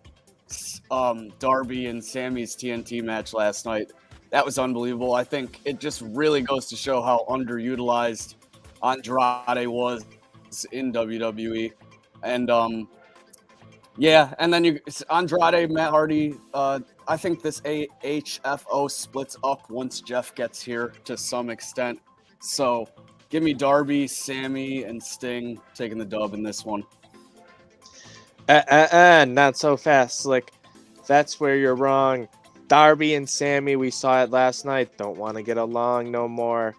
Darby, and Sammy's TNT match last night. That was unbelievable. I think it just really goes to show how underutilized Andrade was in WWE. And and then Andrade, Matt Hardy. I think this AHFO splits up once Jeff gets here to some extent. So give me Darby, Sammy, and Sting taking the dub in this one. Not so fast, Slick. That's where you're wrong. Darby and Sammy, we saw it last night, don't want to get along no more.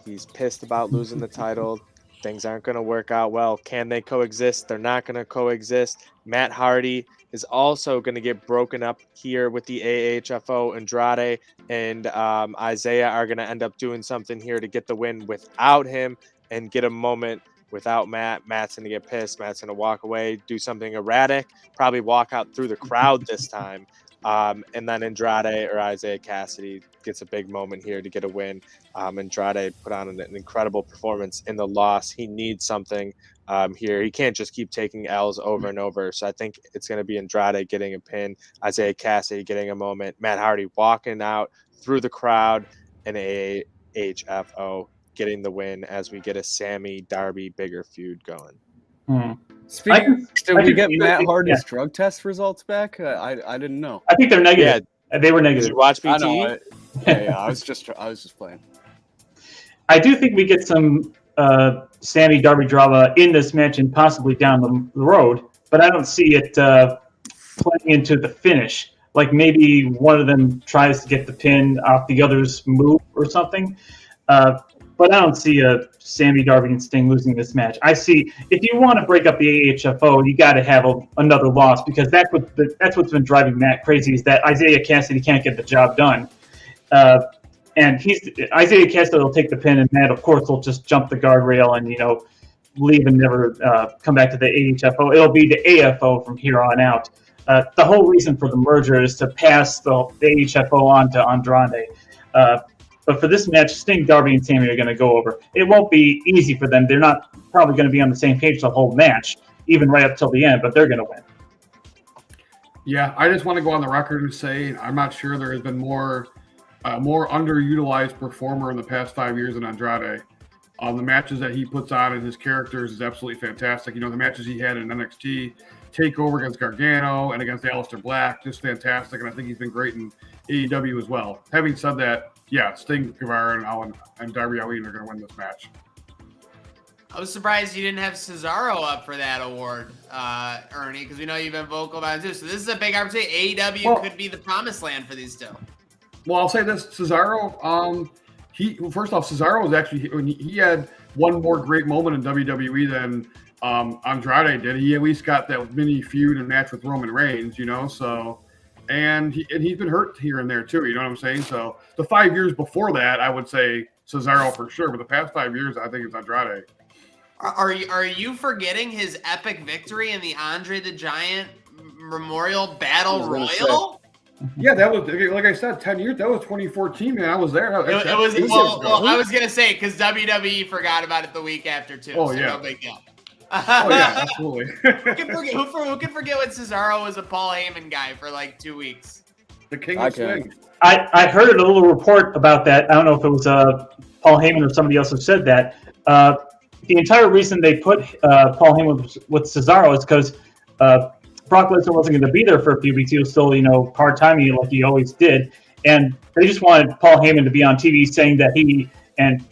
He's pissed about losing the title. Things aren't going to work out well. Can they coexist? They're not going to coexist. Matt Hardy is also going to get broken up here with the AHFO. Andrade and Isaiah are going to end up doing something here to get the win without him and get a moment without Matt. Matt's going to get pissed. Matt's going to walk away, do something erratic, probably walk out through the crowd this time. And then Andrade or Isaiah Cassidy gets a big moment here to get a win. Andrade put on an incredible performance in the loss. He needs something here. He can't just keep taking L's over and over. So I think it's going to be Andrade getting a pin, Isaiah Cassidy getting a moment, Matt Hardy walking out through the crowd, and AHFO getting the win as we get a Sammy Darby bigger feud going. Did we get Matt Hardy's drug test results back? I didn't know. I think they're negative. Yeah. They were negative. Did you watch BT? I know. Yeah. I was just playing. I do think we get some Sammy Darby drama in this match and possibly down the road, but I don't see it playing into the finish. Like maybe one of them tries to get the pin off the other's move or something. But I don't see Sammy, Darby, and Sting losing this match. I see if you want to break up the AHFO, you got to have another loss because that's what's been driving Matt crazy is that Isaiah Cassidy can't get the job done. and Isaiah Cassidy will take the pin, and Matt, of course, will just jump the guardrail and leave and never come back to the AHFO. It'll be the AFO from here on out. The whole reason for the merger is to pass the AHFO on to Andrade. But for this match, Sting, Darby, and Sammy are going to go over. It won't be easy for them. They're not probably going to be on the same page the whole match, even right up till the end, but they're going to win. Yeah, I just want to go on the record and say I'm not sure there has been more underutilized performer in the past 5 years than Andrade. The matches that he puts on and his characters is absolutely fantastic. The matches he had in NXT, TakeOver against Gargano and against Aleister Black, just fantastic. And I think he's been great in AEW as well. Having said that, yeah, Sting, Guevara, and Darby Allin are going to win this match. I was surprised you didn't have Cesaro up for that award, Ernie, because we know you've been vocal about it too. So this is a big opportunity. AEW could be the promised land for these two. Well, I'll say this: Cesaro. First off, Cesaro was actually he had one more great moment in WWE than Andrade did. He at least got that mini feud and match with Roman Reigns, So, and he's been hurt here and there too. You know what I'm saying? So the 5 years before that, I would say Cesaro for sure. But the past 5 years, I think it's Andrade. Are you forgetting his epic victory in the Andre the Giant Memorial Battle Royal? Yeah, that was, like I said, 10 years. That was 2014, man. I was there. It was well, I was going to say, because WWE forgot about it the week after, too. Oh, so yeah. No big deal. Oh, yeah, absolutely. Who can forget when Cesaro was a Paul Heyman guy for like 2 weeks? The king of swing. I heard a little report about that. I don't know if it was Paul Heyman or somebody else who said that. The entire reason they put Paul Heyman with Cesaro is because Brock Lesnar wasn't going to be there for a few weeks. He was still, part-timing like he always did. And they just wanted Paul Heyman to be on TV saying that he and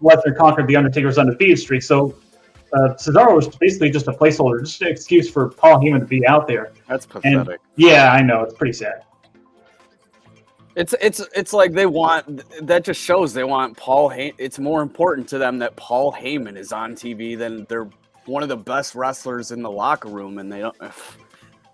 Lesnar conquered the Undertaker's undefeated streak. So Cesaro was basically just a placeholder, just an excuse for Paul Heyman to be out there. That's pathetic. And, yeah, I know. It's pretty sad. It's like they want, that just shows they want Paul Heyman. It's more important to them that Paul Heyman is on TV than they're one of the best wrestlers in the locker room, and they don't.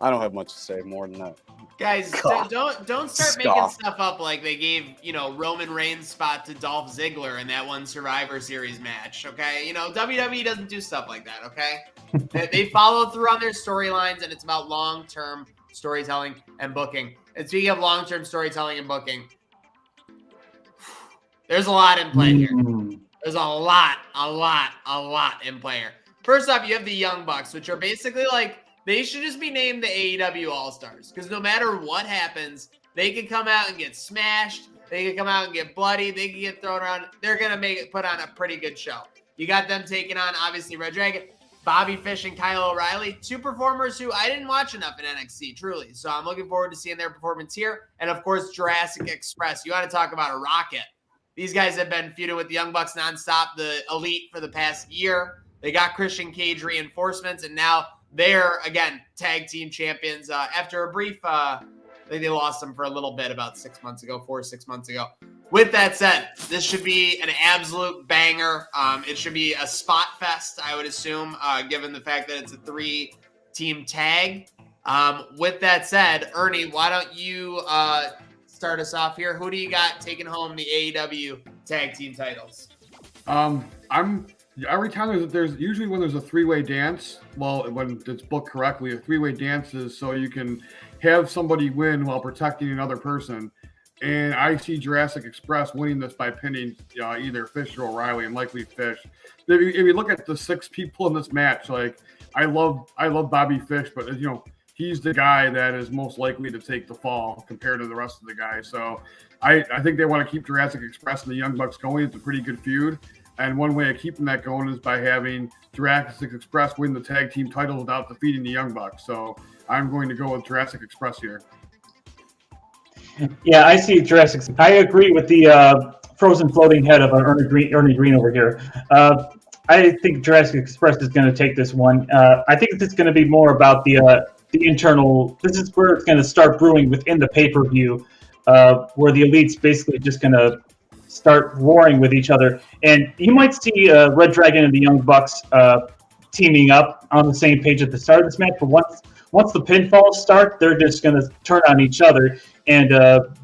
I don't have much to say more than that. Guys, don't start making stuff up like they gave Roman Reigns' spot to Dolph Ziggler in that one Survivor Series match. Okay, WWE doesn't do stuff like that. Okay, they follow through on their storylines, and it's about long-term storytelling and booking. And speaking of long-term storytelling and booking, there's a lot in play here. There's a lot in play here. First off, you have the Young Bucks, which are basically like, they should just be named the AEW All-Stars, because no matter what happens, they can come out and get smashed. They can come out and get bloody. They can get thrown around. They're going to put on a pretty good show. You got them taking on, obviously, Red Dragon, Bobby Fish, and Kyle O'Reilly, two performers who I didn't watch enough in NXT, truly. So I'm looking forward to seeing their performance here. And, of course, Jurassic Express. You want to talk about a rocket. These guys have been feuding with the Young Bucks nonstop, the Elite, for the past year. They got Christian Cage reinforcements, and now they're, again, tag team champions. After a brief, I think they lost them for a little bit about 4 or 6 months ago. With that said, this should be an absolute banger. It should be a spot fest, I would assume, given the fact that it's a 3-team tag. With that said, Ernie, why don't you start us off here? Who do you got taking home the AEW tag team titles? Every time there's usually when there's a 3-way dance, well, when it's booked correctly, a 3-way dance is so you can have somebody win while protecting another person. And I see Jurassic Express winning this by pinning either Fish or O'Reilly, and likely Fish. If you look at the 6 people in this match, like I love Bobby Fish, but he's the guy that is most likely to take the fall compared to the rest of the guys. So I think they want to keep Jurassic Express and the Young Bucks going. It's a pretty good feud. And one way of keeping that going is by having Jurassic Express win the tag team title without defeating the Young Bucks. So I'm going to go with Jurassic Express here. Yeah, I see Jurassic. I agree with the frozen floating head of Ernie Green over here. I think Jurassic Express is going to take this one. I think it's going to be more about the internal. This is where it's going to start brewing within the pay-per-view, where the Elite's basically just going to start warring with each other. And you might see Red Dragon and the Young Bucks teaming up on the same page at the start of this match. But once the pinfalls start, they're just going to turn on each other, and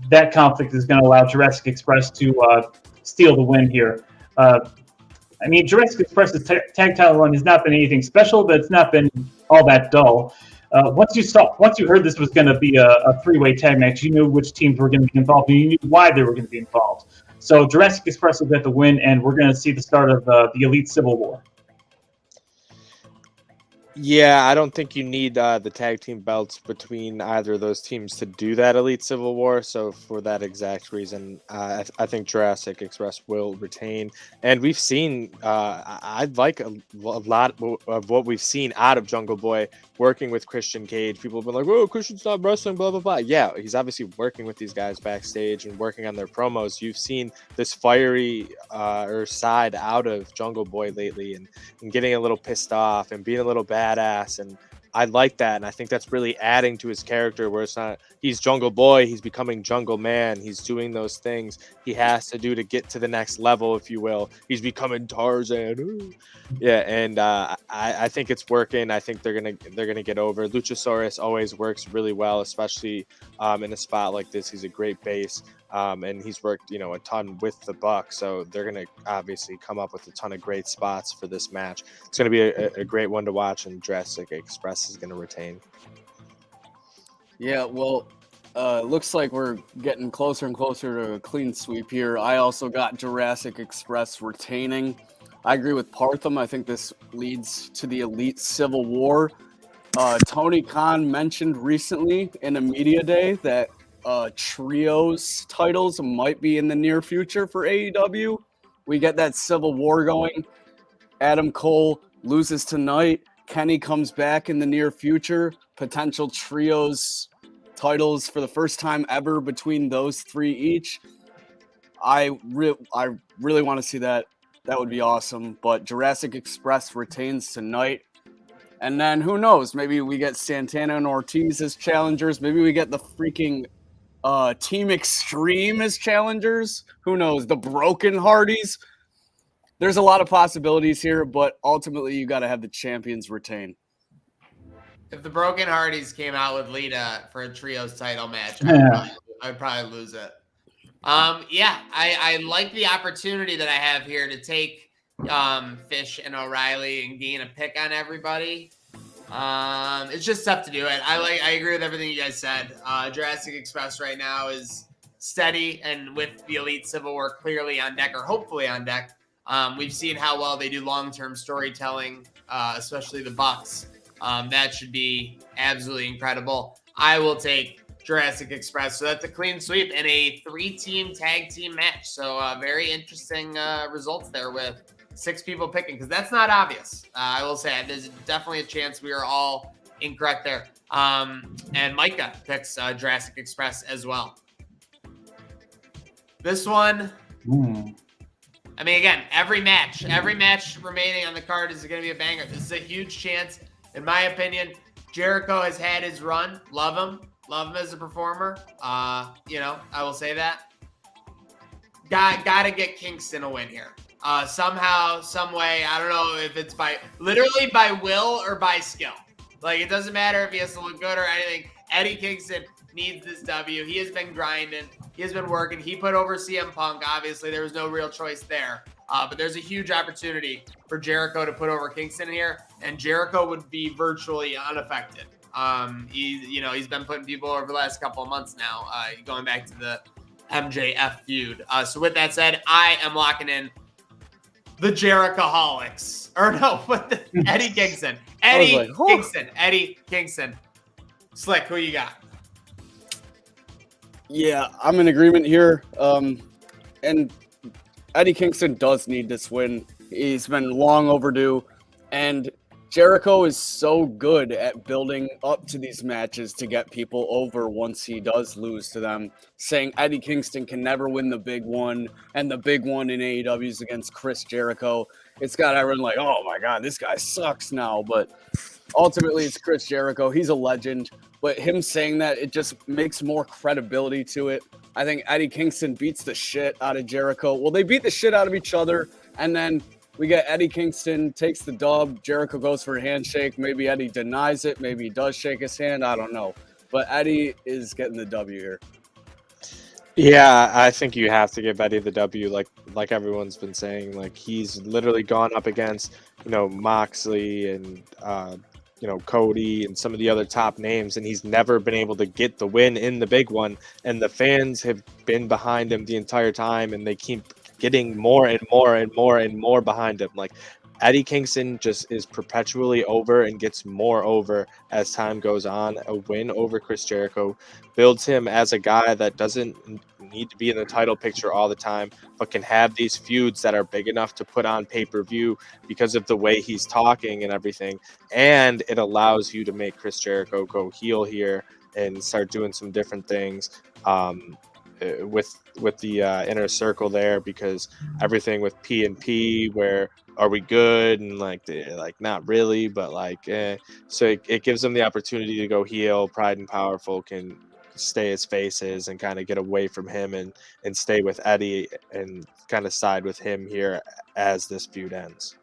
that conflict is going to allow Jurassic Express to steal the win here. I mean, Jurassic Express's tag title run has not been anything special, but it's not been all that dull. Once you heard this was going to be a three-way tag match, you knew which teams were going to be involved, and you knew why they were going to be involved. So Jurassic Express will get the win, and we're going to see the start of the Elite Civil War. Yeah, I don't think you need the tag team belts between either of those teams to do that Elite Civil War. So for that exact reason, I think Jurassic Express will retain. And we've seen, I'd like a lot of what we've seen out of Jungle Boy working with Christian Cage. People have been like, "Oh, Christian's not wrestling," blah, blah, blah. Yeah, he's obviously working with these guys backstage and working on their promos. You've seen this fiery side out of Jungle Boy lately and getting a little pissed off and being a little badass. And I like that. And I think that's really adding to his character where it's not, he's Jungle Boy, he's becoming Jungle Man. He's doing those things he has to do to get to the next level, if you will. He's becoming Tarzan. Ooh. Yeah, and I think it's working. I think they're gonna get over. Luchasaurus always works really well, especially in a spot like this. He's a great base, and he's worked a ton with the Bucks. So they're gonna obviously come up with a ton of great spots for this match. It's gonna be a great one to watch, and Jurassic Express is gonna retain. Yeah, well, looks like we're getting closer and closer to a clean sweep here. I also got Jurassic Express retaining. I agree with Partham. I think this leads to the Elite Civil War. Tony Khan mentioned recently in a media day that trios titles might be in the near future for AEW. We get that Civil War going. Adam Cole loses tonight. Kenny comes back in the near future. Potential trios titles for the first time ever between those three each. I really want to see that. That would be awesome. But Jurassic Express retains tonight. And then who knows? Maybe we get Santana and Ortiz as challengers. Maybe we get the freaking Team Extreme as challengers. Who knows? The Broken Hardys. There's a lot of possibilities here, but ultimately you got to have the champions retain. If the Broken Hardys came out with Lita for a trios title match, I'd probably lose it. I like the opportunity that I have here to take Fish and O'Reilly and gain a pick on everybody. It's just tough to do it. I agree with everything you guys said. Jurassic Express right now is steady, and with the Elite Civil War clearly on deck, or hopefully on deck. We've seen how well they do long-term storytelling, especially the Bucks. That should be absolutely incredible. I will take Jurassic Express. So that's a clean sweep in a 3-team tag team match. So very interesting results there with 6 people picking, because that's not obvious. I will say there's definitely a chance we are all incorrect there. And Micah picks Jurassic Express as well. This one, I mean, again, every match remaining on the card is going to be a banger. This is a huge chance, in my opinion. Jericho has had his run. Love him as a performer. I will say that. Got to get Kingston a win here. Somehow, some way. I don't know if it's literally by will or by skill. Like, it doesn't matter if he has to look good or anything. Eddie Kingston needs this W. He has been grinding. He has been working. He put over CM Punk. Obviously, there was no real choice there. But there's a huge opportunity for Jericho to put over Kingston here, and Jericho would be virtually unaffected. He's been putting people over the last couple of months now, going back to the MJF feud. So with that said, I am locking in the Jerichoholics. Or no, but Eddie Kingston. Eddie Kingston. Slick, who you got? Yeah, I'm in agreement here. And Eddie Kingston does need this win. He's been long overdue. And Jericho is so good at building up to these matches to get people over once he does lose to them, saying Eddie Kingston can never win the big one, and the big one in AEW is against Chris Jericho. It's got everyone like, oh my God, this guy sucks now. But ultimately, it's Chris Jericho. He's a legend. But him saying that, it just makes more credibility to it. I think Eddie Kingston beats the shit out of Jericho. Well, they beat the shit out of each other, and then We get Eddie Kingston takes the dub. Jericho goes for a handshake. Maybe Eddie denies it. Maybe he does shake his hand. I don't know. But Eddie is getting the W here. Yeah, I think you have to give Eddie the W, like everyone's been saying. Like, he's literally gone up against, Moxley and Cody and some of the other top names, and he's never been able to get the win in the big one. And the fans have been behind him the entire time, and they keep getting more and more and more and more behind him. Like, Eddie Kingston just is perpetually over and gets more over as time goes on. A win over Chris Jericho builds him as a guy that doesn't need to be in the title picture all the time, but can have these feuds that are big enough to put on pay-per-view because of the way he's talking and everything. And it allows you to make Chris Jericho go heel here and start doing some different things. With the inner circle there, because everything with P and P, where are we good, and like not really, but so it gives them the opportunity to go heel. Pride and Powerful can stay as faces and kind of get away from him and stay with Eddie and kind of side with him here as this feud ends.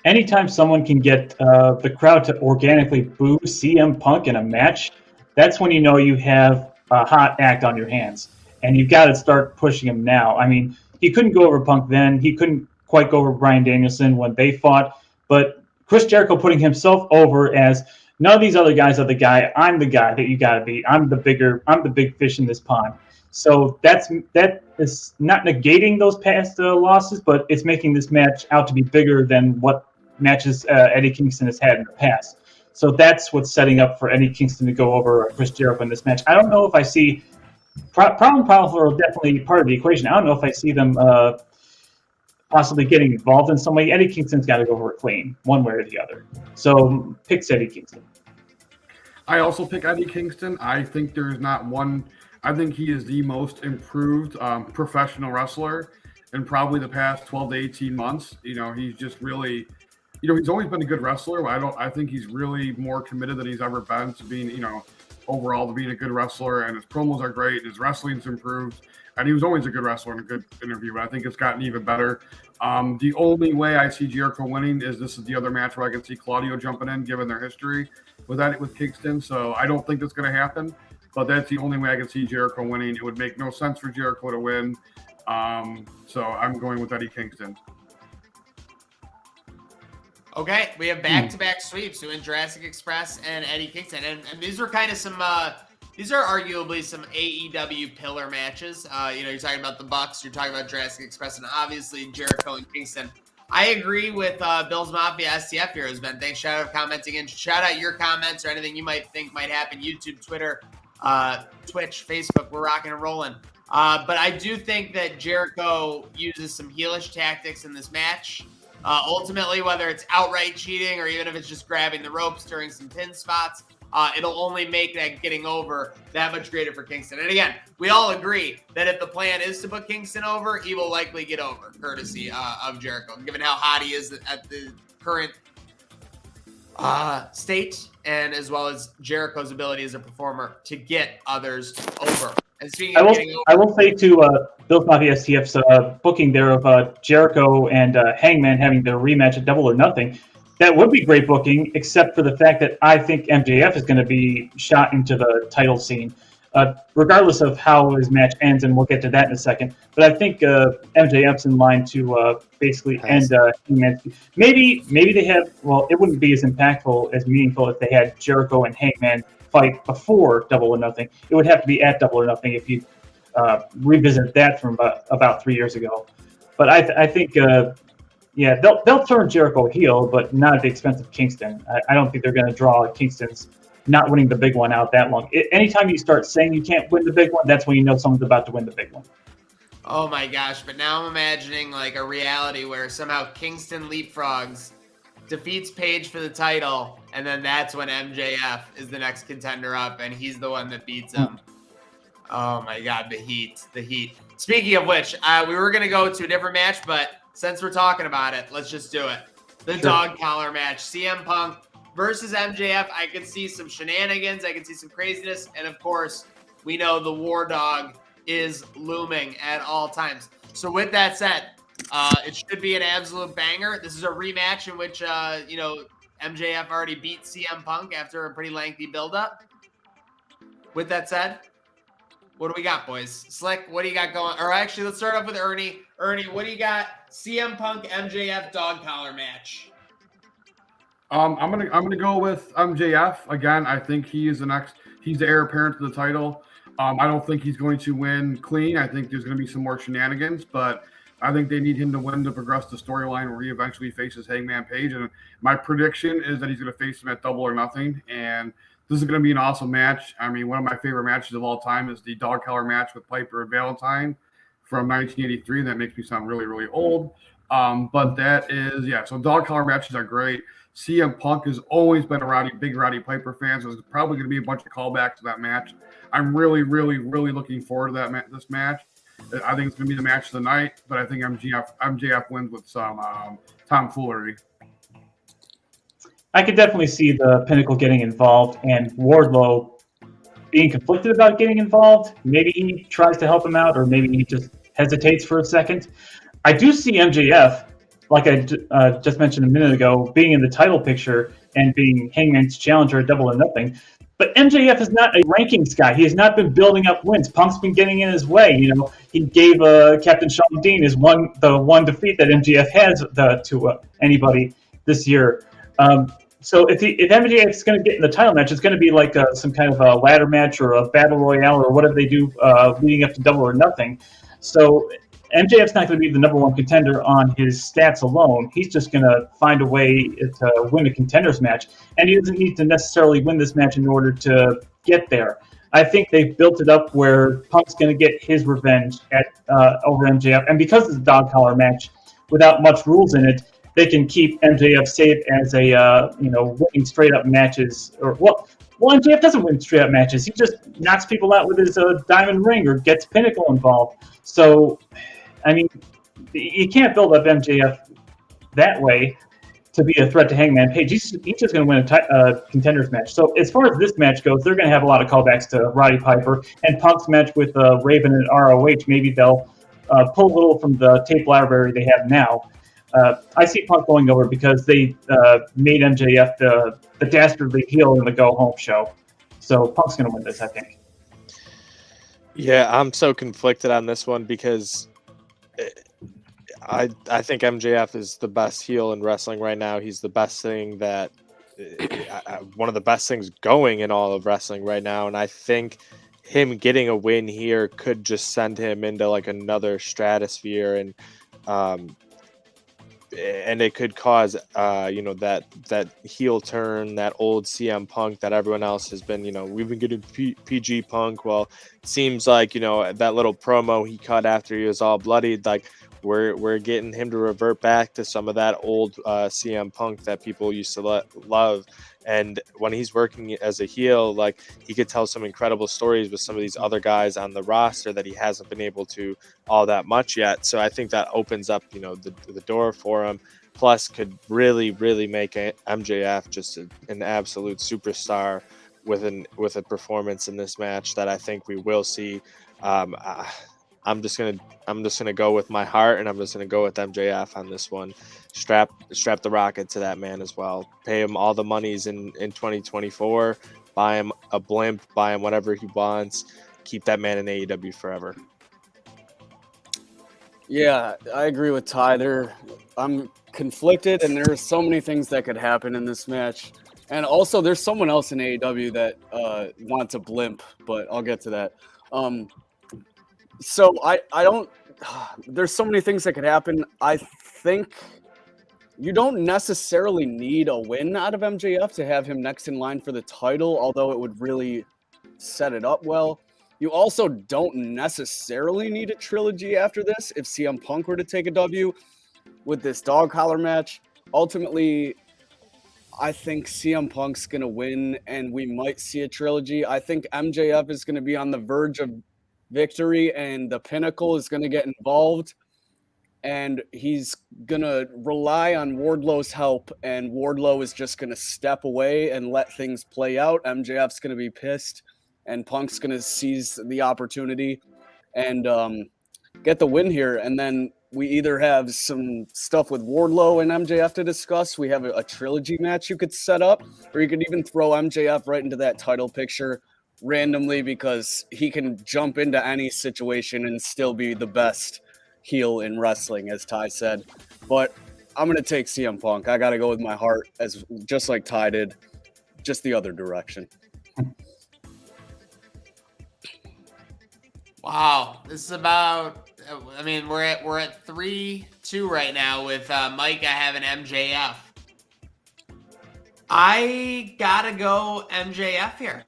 Anytime someone can get the crowd to organically boo CM Punk in a match, that's when you know you have a hot act on your hands, and you've got to start pushing him now. I mean, he couldn't go over Punk then. He couldn't quite go over Bryan Danielson when they fought, but Chris Jericho putting himself over as none of these other guys are the guy. I'm the guy that you got to be. I'm the big fish in this pond. So that is not negating those past losses, but it's making this match out to be bigger than what matches Eddie Kingston has had in the past. So that's what's setting up for Eddie Kingston to go over Chris Jericho in this match. I don't know if I see Proud and Powerful are definitely part of the equation. I don't know if I see them possibly getting involved in some way. Eddie Kingston's got to go over it clean, one way or the other. So picks Eddie Kingston. I also pick Eddie Kingston. I think there's not one. I think he is the most improved professional wrestler in probably the past 12 to 18 months. He's just really. He's always been a good wrestler. I think he's really more committed than he's ever been to being, overall to being a good wrestler. And his promos are great. His wrestling's improved. And he was always a good wrestler and a good interview. But I think it's gotten even better. The only way I see Jericho winning is this is the other match where I can see Claudio jumping in, given their history with Kingston. So I don't think that's going to happen. But that's the only way I can see Jericho winning. It would make no sense for Jericho to win. So I'm going with Eddie Kingston. Okay, we have back-to-back sweeps doing Jurassic Express and Eddie Kingston. And these were kind of these are arguably some AEW pillar matches. You're talking about the Bucks, you're talking about Jurassic Express, and obviously Jericho and Kingston. I agree with Bill's Mafia STF Heroes, Ben. Thanks, shout out commenting, and shout out your comments or anything you might think might happen. YouTube, Twitter, Twitch, Facebook, we're rocking and rolling. But I do think that Jericho uses some heelish tactics in this match. Ultimately, whether it's outright cheating or even if it's just grabbing the ropes during some pin spots, it'll only make that getting over that much greater for Kingston. And again, we all agree that if the plan is to put Kingston over, he will likely get over, courtesy of Jericho, given how hot he is at the current state, and as well as Jericho's ability as a performer to get others over. And speaking of getting over, I will say to Bill's Mafia STF's booking there of Jericho and Hangman having their rematch at Double or Nothing, that would be great booking, except for the fact that I think MJF is going to be shot into the title scene, regardless of how his match ends, and we'll get to that in a second. But I think MJF's in line to basically end Hangman. Maybe they have. Well, it wouldn't be as impactful, as meaningful if they had Jericho and Hangman fight before Double or Nothing. It would have to be at Double or Nothing if you revisit that from about 3 years ago. But I think they'll turn Jericho heel, but not at the expense of Kingston. I don't think they're going to draw Kingston's not winning the big one out that long. Anytime you start saying you can't win the big one, that's when you know someone's about to win the big one. Oh my gosh, but now I'm imagining like a reality where somehow Kingston leapfrogs, defeats Page for the title, and then that's when MJF is the next contender up, and he's the one that beats him. Oh my God, the heat. Speaking of which, we were going to go to a different match, but since we're talking about it, let's just do it. The dog collar match, CM Punk versus MJF. I could see some shenanigans. I could see some craziness. And of course, we know the war dog is looming at all times. So with that said, It should be an absolute banger. This is a rematch in which, MJF already beat CM Punk after a pretty lengthy buildup. With that said, what do we got, boys? Slick, what do you got going? Or actually, let's start off with Ernie. Ernie, what do you got? CM Punk MJF dog collar match. I'm gonna go with MJF again. I think he's the heir apparent to the title. I don't think he's going to win clean. I think there's going to be some more shenanigans, but I think they need him to win to progress the storyline where he eventually faces Hangman Page. And my prediction is that he's going to face him at Double or Nothing. And this is going to be an awesome match. I mean, one of my favorite matches of all time is the dog collar match with Piper and Valentine from 1983. That makes me sound really, really old. But that is, so dog collar matches are great. CM Punk has always been a big Roddy Piper fan, so there's probably going to be a bunch of callbacks to that match. I'm really, really, really looking forward to this match. I think it's going to be the match of the night, but I think MJF wins with some tomfoolery. I could definitely see the Pinnacle getting involved and Wardlow being conflicted about getting involved. Maybe he tries to help him out, or maybe he just hesitates for a second. I do see MJF, like I just mentioned a minute ago, being in the title picture and being Hangman's challenger at Double or Nothing. But MJF is not a rankings guy. He has not been building up wins. Punk's been getting in his way. He gave Captain Shawn Dean the one defeat that MJF has to anybody this year. So if MJF is going to get in the title match, it's going to be like some kind of a ladder match or a battle royale or whatever they do leading up to Double or Nothing. So MJF's not going to be the number one contender on his stats alone. He's just going to find a way to win a contenders match. And he doesn't need to necessarily win this match in order to get there. I think they've built it up where Punk's going to get his revenge over MJF. And because it's a dog collar match without much rules in it, they can keep MJF safe as a, winning straight up matches. Well, MJF doesn't win straight up matches. He just knocks people out with his diamond ring or gets Pinnacle involved. So, I mean, you can't build up MJF that way to be a threat to Hangman Page. He's just going to win a contenders match. So as far as this match goes, they're going to have a lot of callbacks to Roddy Piper and Punk's match with Raven and ROH. Maybe they'll pull a little from the tape library they have now. I see Punk going over because they made MJF the dastardly heel in the Go Home show. So Punk's going to win this, I think. Yeah, I'm so conflicted on this one because I think MJF is the best heel in wrestling right now. He's the best thing one of the best things going in all of wrestling right now. And I think him getting a win here could just send him into like another stratosphere and it could cause that heel turn, that old CM Punk that everyone else has been, we've been getting PG Punk. Well, it seems like, that little promo he cut after he was all bloodied, like we're getting him to revert back to some of that old CM Punk that people used to love. And when he's working as a heel, like he could tell some incredible stories with some of these other guys on the roster that he hasn't been able to all that much yet. So I think that opens up, the door for him. Plus, could really, really make MJF just an absolute superstar with a performance in this match that I think we will see. I'm just gonna go with my heart, and I'm just gonna go with MJF on this one. Strap the rocket to that man as well. Pay him all the monies in 2024. Buy him a blimp. Buy him whatever he wants. Keep that man in AEW forever. Yeah, I agree with Ty. I'm conflicted, and there are so many things that could happen in this match. And also, there's someone else in AEW that wants a blimp, but I'll get to that. So I don't. There's so many things that could happen. I think you don't necessarily need a win out of MJF to have him next in line for the title, although it would really set it up well. You also don't necessarily need a trilogy after this if CM Punk were to take a W with this dog collar match. Ultimately, I think CM Punk's going to win, and we might see a trilogy. I think MJF is going to be on the verge of victory, and the Pinnacle is going to get involved, and he's going to rely on Wardlow's help, and Wardlow is just going to step away and let things play out. MJF's going to be pissed, and Punk's going to seize the opportunity and get the win here. And then we either have some stuff with Wardlow and MJF to discuss. We have a trilogy match you could set up, or you could even throw MJF right into that title picture randomly because he can jump into any situation and still be the best heel in wrestling, as Ty said. But I'm going to take CM Punk. I got to go with my heart, as just like Ty did, just the other direction. Wow, this is about. I mean, we're at 3-2 right now with Micah having MJF. I gotta go MJF here.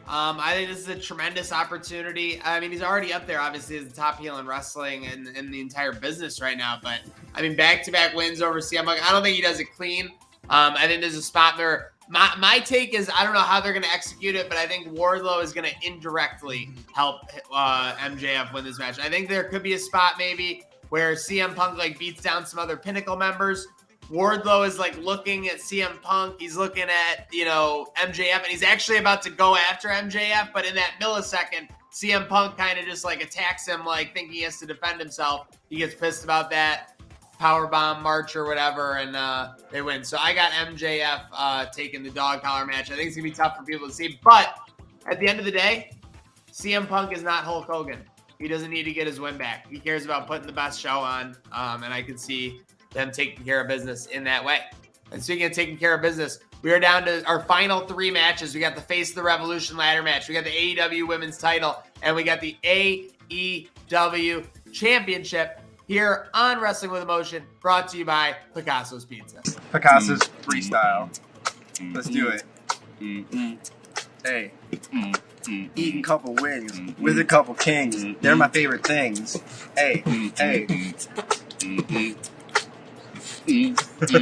I think this is a tremendous opportunity. I mean, he's already up there, obviously, as the top heel in wrestling and in the entire business right now. But I mean, back-to-back wins over CM Punk. I don't think he does it clean. I think there's a spot there. My take is I don't know how they're going to execute it, but I think Wardlow is going to indirectly help MJF win this match. I think there could be a spot maybe where CM Punk like beats down some other Pinnacle members. Wardlow is like looking at CM Punk. He's looking at, MJF, and he's actually about to go after MJF. But in that millisecond, CM Punk kind of just like attacks him, like thinking he has to defend himself. He gets pissed about that. Powerbomb March or whatever, and they win. So I got MJF taking the dog collar match. I think it's going to be tough for people to see. But at the end of the day, CM Punk is not Hulk Hogan. He doesn't need to get his win back. He cares about putting the best show on, and I can see them taking care of business in that way. And speaking of taking care of business, we are down to our final 3 matches. We got the Face of the Revolution ladder match. We got the AEW Women's title, and we got the AEW Championship here on Wrestling with Emotion, brought to you by Picasso's Pizza. Picasso's freestyle. Let's do it. Hey. Eating a couple wings with a couple kings. They're my favorite things. Hey. That's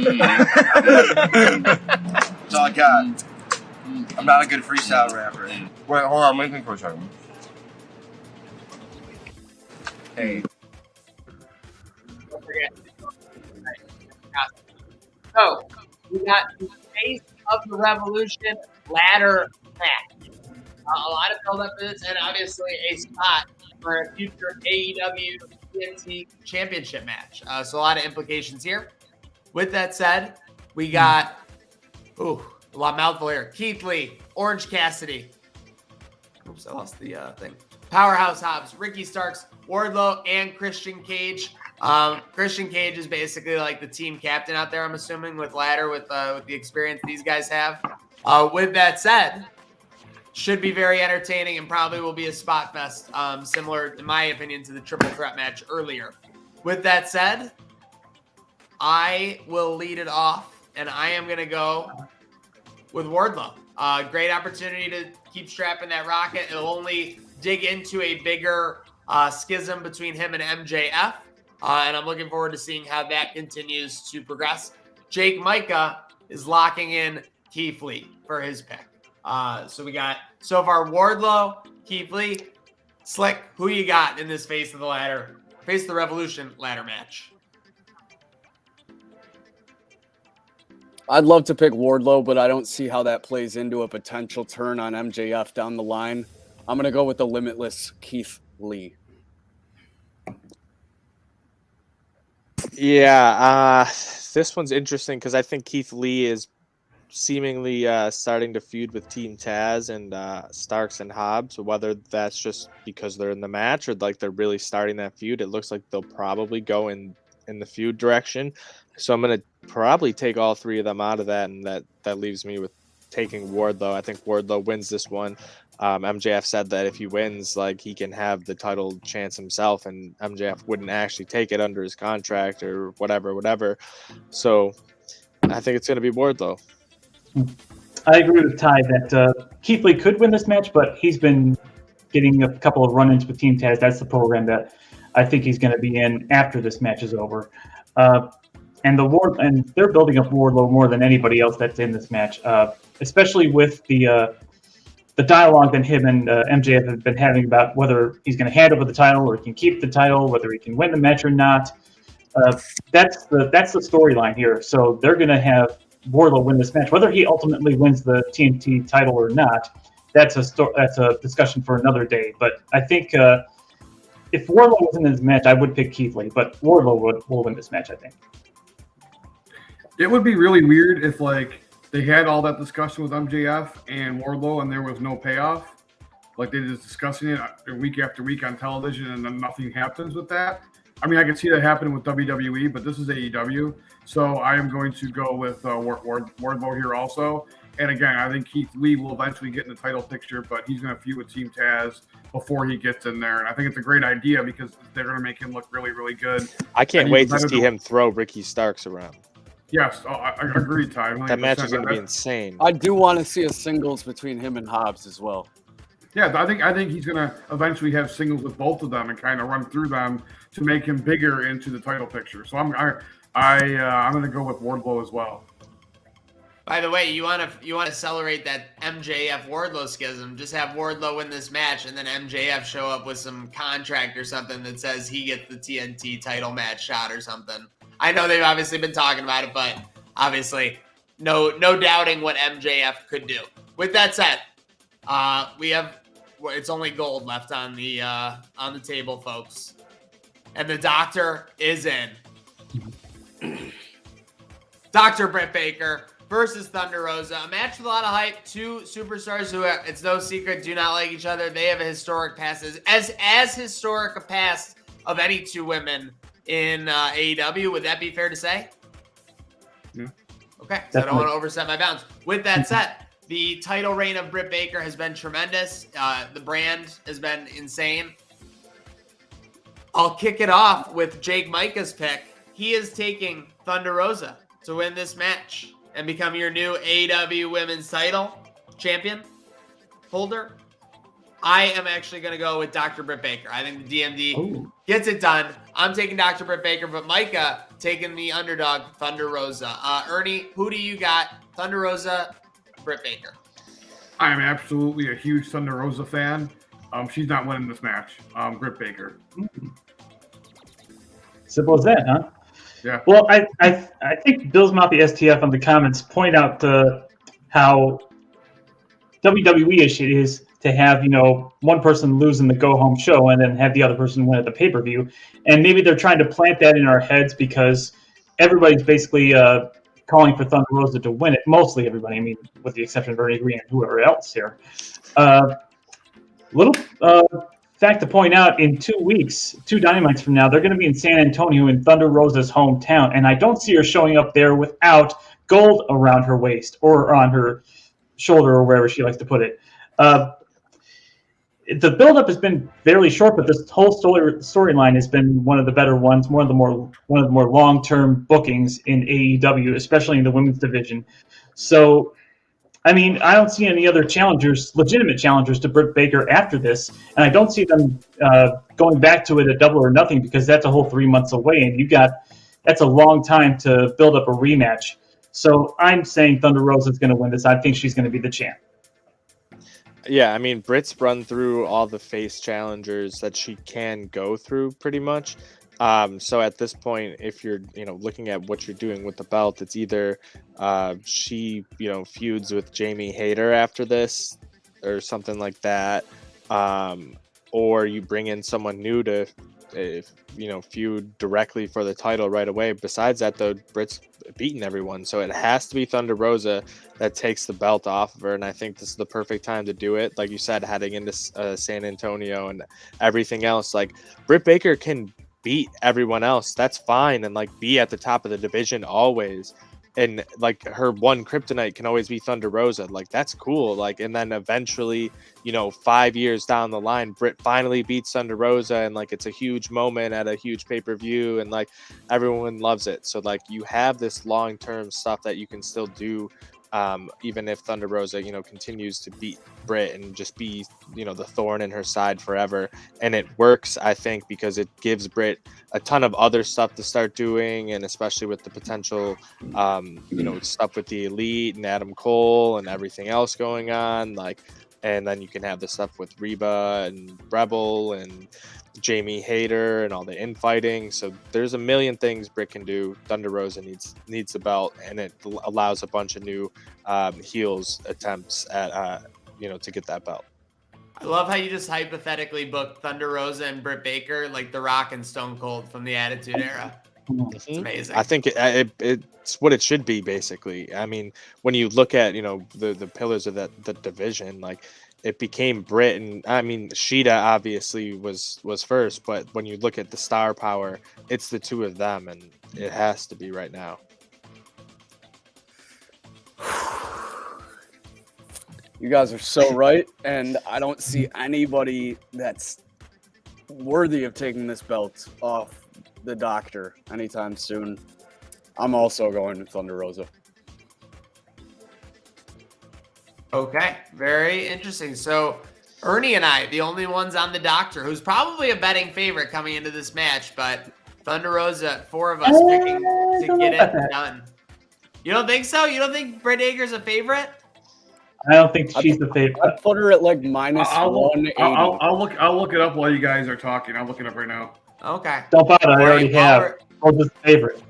all I got. I'm not a good freestyle rapper. Wait, hold on. Let me think for a second. Hey. So, we got the Face of the Revolution ladder match. A lot of build up for this, and obviously a spot for a future AEW TNT Championship match. So a lot of implications here. With that said, we got, a lot of mouthful here. Keith Lee, Orange Cassidy. Oops, I lost the thing. Powerhouse Hobbs, Ricky Starks, Wardlow, and Christian Cage. Christian Cage is basically like the team captain out there, I'm assuming, with ladder, with the experience these guys have. With that said, should be very entertaining and probably will be a spot fest, similar, in my opinion, to the triple threat match earlier. With that said, I will lead it off, and I am going to go with Wardlow. Great opportunity to keep strapping that rocket. It'll only dig into a bigger schism between him and MJF. And I'm looking forward to seeing how that continues to progress. Jake Micah is locking in Keith Lee for his pick. So we got, so far, Wardlow, Keith Lee. Slick, who you got in this Face of the Revolution ladder match? I'd love to pick Wardlow, but I don't see how that plays into a potential turn on MJF down the line. I'm going to go with the limitless Keith Lee. Yeah, this one's interesting because I think Keith Lee is seemingly starting to feud with Team Taz and Starks and Hobbs. Whether that's just because they're in the match or like they're really starting that feud, it looks like they'll probably go in the feud direction. So I'm going to probably take all 3 of them out of that, and that leaves me with taking Wardlow. I think Wardlow wins this one. MJF said that if he wins, like, he can have the title chance himself, and MJF wouldn't actually take it under his contract or whatever. So I think it's going to be Wardlow. I agree with Ty that Keith Lee could win this match, but he's been getting a couple of run-ins with Team Taz. That's the program that I think he's going to be in after this match is over. And they're building up Wardlow more than anybody else that's in this match, especially with the dialogue that him and MJF have been having about whether he's going to hand over the title or he can keep the title, whether he can win the match or not. That's the storyline here. So they're going to have Wardlow win this match, whether he ultimately wins the TNT title or not. That's a discussion for another day. But I think if Wardlow was in this match, I would pick Keith Lee, but Wardlow will win this match, I think. It would be really weird if like they had all that discussion with MJF and Wardlow and there was no payoff. Like they're just discussing it week after week on television and then nothing happens with that. I mean, I can see that happening with WWE, but this is AEW. So I am going to go with Wardlow here also. And again, I think Keith Lee will eventually get in the title picture, but he's going to feud with Team Taz before he gets in there. And I think it's a great idea because they're going to make him look really, really good. I can't wait to see him throw Ricky Starks around. Yes, I agree, Ty. That match is going to be insane. I do want to see a singles between him and Hobbs as well. Yeah, I think he's going to eventually have singles with both of them and kind of run through them to make him bigger into the title picture. So I'm going to go with Wardlow as well. By the way, you want to celebrate that MJF Wardlow schism? Just have Wardlow win this match, and then MJF show up with some contract or something that says he gets the TNT title match shot or something. I know they've obviously been talking about it, but obviously no doubting what MJF could do. With that said, it's only gold left on the table, folks, and the doctor is in. Dr. Britt Baker versus Thunder Rosa. A match with a lot of hype. Two superstars who, it's no secret, do not like each other. They have a historic past. As historic a past of any two women in AEW. Would that be fair to say? Yeah. Okay, so I don't want to overstep my bounds. With that said, the title reign of Britt Baker has been tremendous. The brand has been insane. I'll kick it off with Jake Micah's pick. He is taking Thunder Rosa to win this match and become your new AEW Women's title champion holder. I am actually going to go with Dr. Britt Baker. I think the DMD gets it done. I'm taking Dr. Britt Baker, but Micah taking the underdog, Thunder Rosa. Ernie, who do you got? Thunder Rosa, Britt Baker. I am absolutely a huge Thunder Rosa fan. She's not winning this match. Britt Baker. Simple as that, huh? Yeah. Well, I think Bill's Mafia STF on the comments point out how WWE-ish it is to have, one person lose in the go-home show and then have the other person win at the pay-per-view. And maybe they're trying to plant that in our heads because everybody's basically calling for Thunder Rosa to win it. Mostly everybody, I mean, with the exception of Ernie Green and whoever else here. Little fact to point out, in 2 weeks, 2 Dynamites from now, they're going to be in San Antonio in Thunder Rosa's hometown. And I don't see her showing up there without gold around her waist or on her shoulder or wherever she likes to put it. The build-up has been fairly short, but this whole storyline has been one of the better ones, one of the more long-term bookings in AEW, especially in the women's division. So, I mean, I don't see any other legitimate challengers to Britt Baker after this, and I don't see them going back to it at Double or Nothing because that's a whole 3 months away, and that's a long time to build up a rematch. So I'm saying Thunder Rosa is going to win this. I think she's going to be the champ. Yeah, I mean, Britt's run through all the face challengers that she can go through pretty much. So at this point, if you're, looking at what you're doing with the belt, it's either she, feuds with Jamie Hayter after this or something like that. Or you bring in someone new to, feud directly for the title right away. Besides that, though, Britt's beaten everyone. So it has to be Thunder Rosa that takes the belt off of her. And I think this is the perfect time to do it. Like you said, heading into San Antonio and everything else, like Britt Baker can beat everyone else. That's fine. And be at the top of the division always. And her one kryptonite can always be Thunder Rosa. That's cool. And then eventually, 5 years down the line, Britt finally beats Thunder Rosa, and it's a huge moment at a huge pay-per-view, and everyone loves it. So you have this long-term stuff that you can still do, even if Thunder Rosa, continues to beat Britt and just be, the thorn in her side forever. And it works, I think, because it gives Britt a ton of other stuff to start doing, and especially with the potential, stuff with the Elite and Adam Cole and everything else going on, and then you can have the stuff with Reba and Rebel and Jamie Hayter and all the infighting. So there's a million things Britt can do. Thunder Rosa needs the belt, and it allows a bunch of new heels attempts at to get that belt. I love how you just hypothetically booked Thunder Rosa and Britt Baker like The Rock and Stone Cold from the Attitude Era. It's amazing. I think it's what it should be, basically. I mean, when you look at, the pillars of the division, like it became Britt, and I mean, Sheeta obviously was first, but when you look at the star power, it's the two of them, and it has to be right now. You guys are so right, and I don't see anybody that's worthy of taking this belt off the Doctor anytime soon. I'm also going to Thunder Rosa. Okay, very interesting. So Ernie and I, the only ones on the Doctor, who's probably a betting favorite coming into this match, but Thunder Rosa, 4 of us picking to get it done. You don't think so? You don't think Britt Baker's a favorite? I don't think she's the favorite. I put her at like minus 180. I'll look it up while you guys are talking. I'll look it up right now. Okay. Don't bother. I already have. Rosa's favorite.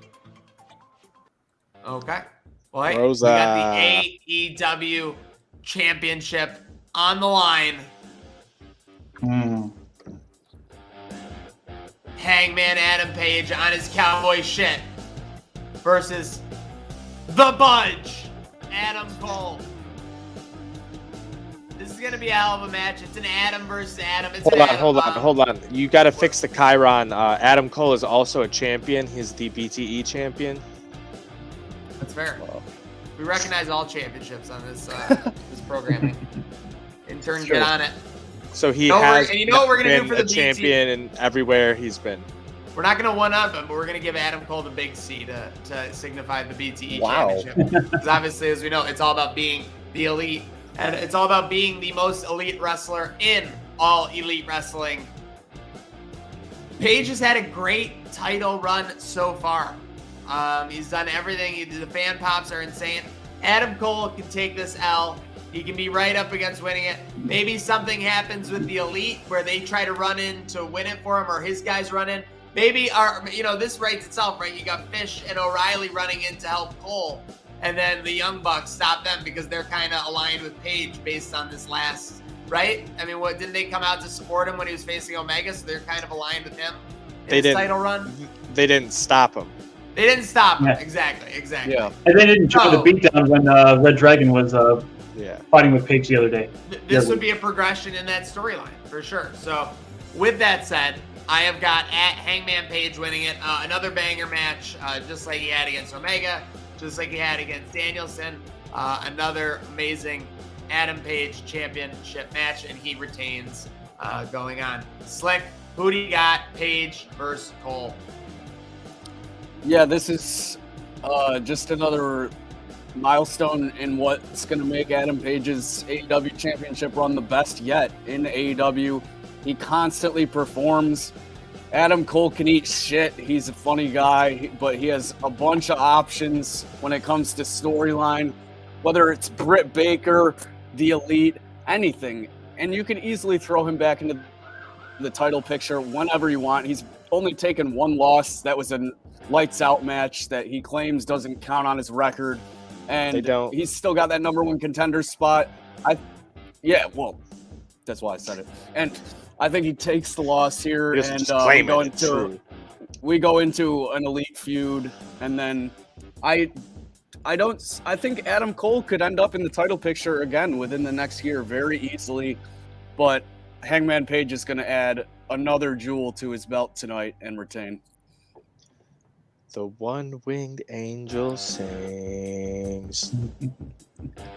Okay. Well, hey, Rosa. we got the AEW Championship on the line. Hangman Adam Page on his cowboy shit versus the Budge, Adam Cole. This is going to be a hell of a match. It's an Adam versus Adam. It's Hold on. You got to fix the Chiron. Adam Cole is also a champion. He's the BTE champion. That's fair. We recognize all championships on this this programming. Intern, get on it. So he has and you know what we're gonna do for the champion in everywhere he's been. We're not gonna one up him, but we're gonna give Adam Cole the big C to signify the BTE championship. Because obviously, as we know, it's all about being the elite, and it's all about being the most elite wrestler in all elite wrestling. Page has had a great title run so far. He's done everything. The fan pops are insane. Adam Cole can take this L. He can be right up against winning it. Maybe something happens with the elite where they try to run in to win it for him, or his guys run in. Maybe this writes itself, right? You got Fish and O'Reilly running in to help Cole, and then the Young Bucks stop them because they're kind of aligned with Page based on this last, right? I mean, didn't they come out to support him when he was facing Omega? So they're kind of aligned with him in his title run. They didn't stop him. They didn't stop him. Yeah. Exactly. Yeah. And they didn't show the beatdown when Red Dragon was fighting with Page the other day. This would be a progression in that storyline for sure. So with that said, I have got at Hangman Page winning it. Another banger match, just like he had against Omega, just like he had against Danielson. Another amazing Adam Page championship match, and he retains going on. Slick, who do you got? Page versus Cole. Yeah, this is just another milestone in what's going to make Adam Page's AEW championship run the best yet in AEW. He constantly performs. Adam Cole can eat shit. He's a funny guy, but he has a bunch of options when it comes to storyline, whether it's Britt Baker, the Elite, anything. And you can easily throw him back into the title picture whenever you want. He's only taken one loss. That was a lights out match that he claims doesn't count on his record. And he's still got that number one contender spot. That's why I said it. And I think he takes the loss here, and we go into an elite feud, and then I think Adam Cole could end up in the title picture again within the next year very easily, but Hangman Page is going to add another jewel to his belt tonight and retain. The one-winged angel sings.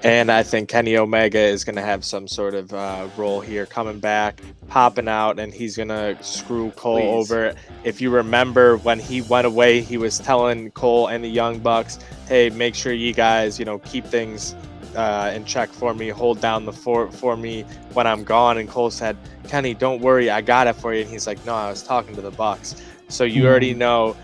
And I think Kenny Omega is going to have some sort of role here, coming back, popping out, and he's going to screw Cole over. If you remember, when he went away, he was telling Cole and the Young Bucks, hey, make sure you guys, keep things in check for me, hold down the fort for me when I'm gone. And Cole said, Kenny, don't worry, I got it for you. And he's like, no, I was talking to the Bucks. So you already know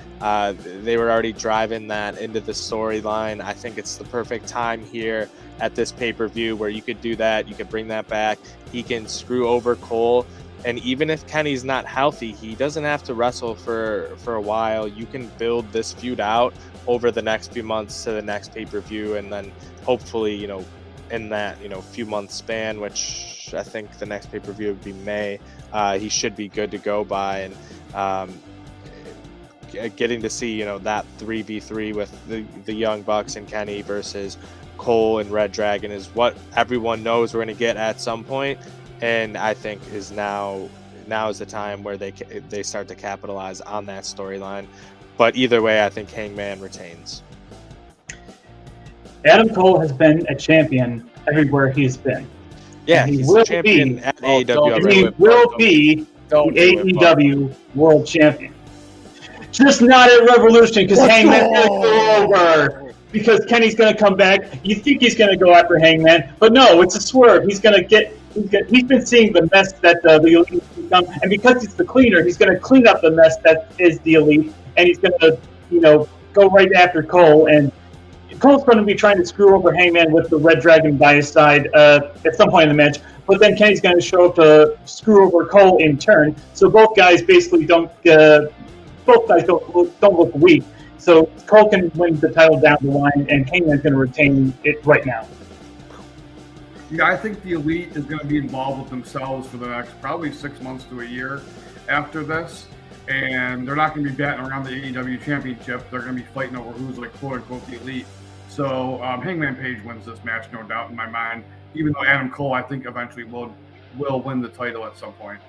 they were already driving that into the storyline. I think it's the perfect time here at this pay-per-view where you could do that. You could bring that back. He can screw over Cole. And even if Kenny's not healthy, he doesn't have to wrestle for a while. You can build this feud out over the next few months to the next pay-per-view, and then hopefully, in that few month span, which I think the next pay-per-view would be May. He should be good to go by, and getting to see that 3v3 with the Young Bucks and Kenny versus Cole and Red Dragon is what everyone knows we're going to get at some point, and I think is now is the time where they start to capitalize on that storyline. But either way, I think Hangman retains. Adam Cole has been a champion everywhere he's been. Yeah, he's a champion at AEW. And he will be the AEW World Champion. Just not at Revolution, because Hangman's going to go over. Because Kenny's going to come back. You think he's going to go after Hangman, but no, it's a swerve. He's going to get. He's been seeing the mess that the Elite has become, and because he's the cleaner, he's going to clean up the mess that is the Elite, and he's going to, go right after Cole. And Cole's going to be trying to screw over Hangman with the Red Dragon by his side at some point in the match, but then Kenny's going to show up to screw over Cole in turn. So both guys basically don't look weak. So Cole can win the title down the line, and Hangman's going to retain it right now. Yeah, I think the Elite is going to be involved with themselves for the next probably 6 months to a year after this. And they're not going to be batting around the AEW championship. They're going to be fighting over who's quote unquote the Elite. So Hangman Page wins this match, no doubt in my mind. Even though Adam Cole, I think, eventually will win the title at some point.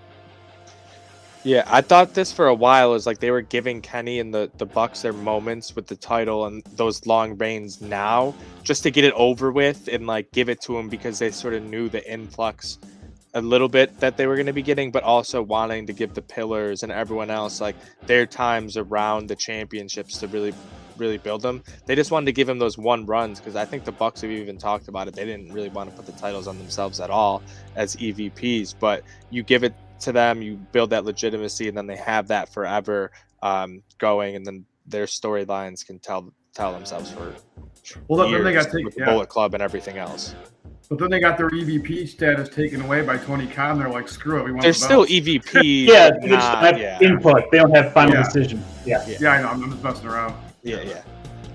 Yeah, I thought this for a while is they were giving Kenny and the Bucks their moments with the title and those long reigns now, just to get it over with and give it to him, because they sort of knew the influx a little bit that they were going to be getting, but also wanting to give the Pillars and everyone else their times around the championships to really build them. They just wanted to give him those one runs, because I think the Bucks have even talked about it. They didn't really want to put the titles on themselves at all as EVPs, but you give it to them, you build that legitimacy, and then they have that forever going, and then their storylines can tell themselves for then they got with the Bullet Club and everything else. But then they got their EVP status taken away by Tony Khan. They're like, screw it, we want. They're still EVP. Yeah, they just have input. They don't have final decision. Yeah, I know. I'm just messing around. Yeah.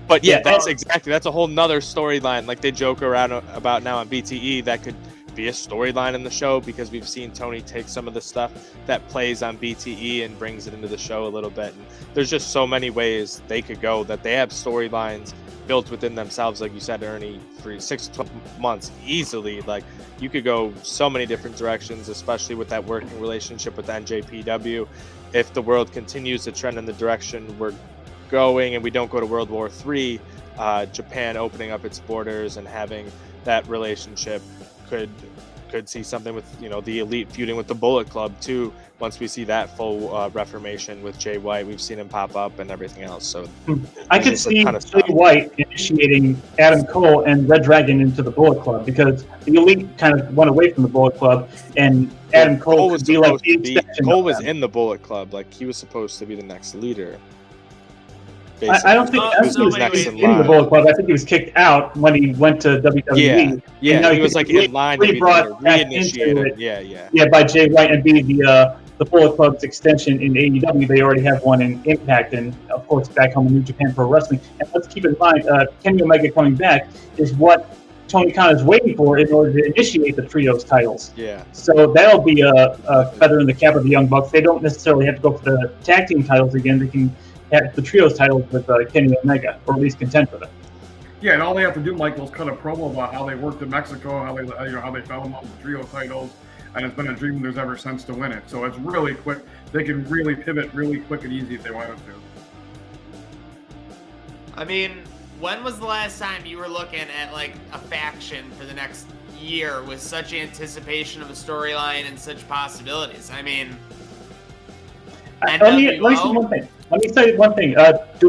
But that's a whole nother storyline. They joke around about now on BTE that could be a storyline in the show, because we've seen Tony take some of the stuff that plays on BTE and brings it into the show a little bit. And there's just so many ways they could go, that they have storylines built within themselves, like you said, Ernie, for 6 to 12 months easily. You could go so many different directions, especially with that working relationship with NJPW. If the world continues to trend in the direction we're going and we don't go to World War III, Japan opening up its borders and having that relationship could see something with the Elite feuding with the Bullet Club too. Once we see that full reformation with Jay White, we've seen him pop up and everything else. So I could see Jay White initiating Adam Cole and Red Dragon into the Bullet Club, because the Elite kind of went away from the Bullet Club, and Adam Cole was could be like the extension. Cole was in the Bullet Club, he was supposed to be the next leader. I don't think he was in the Bullet Club. I think he was kicked out when he went to WWE. Yeah, he was in line to be reinitiated. Yeah, by Jay White and be the Bullet Club's extension in AEW. They already have one in Impact, and of course back home in New Japan Pro Wrestling. And let's keep in mind, Kenny Omega coming back is what Tony Khan is waiting for in order to initiate the trios titles. Yeah. So that'll be a feather in the cap of the Young Bucks. They don't necessarily have to go for the tag team titles again. They can have the trios titles with Kenny Omega, or at least contend for them. Yeah, and all they have to do, Michael, is cut a promo about how they worked in Mexico, how they fell in love with the trio titles, and it's been a dream of theirs ever since to win it. So it's really quick. They can really pivot really quick and easy if they wanted to. I mean, when was the last time you were looking at a faction for the next year with such anticipation of a storyline and such possibilities? I mean, let me say one thing.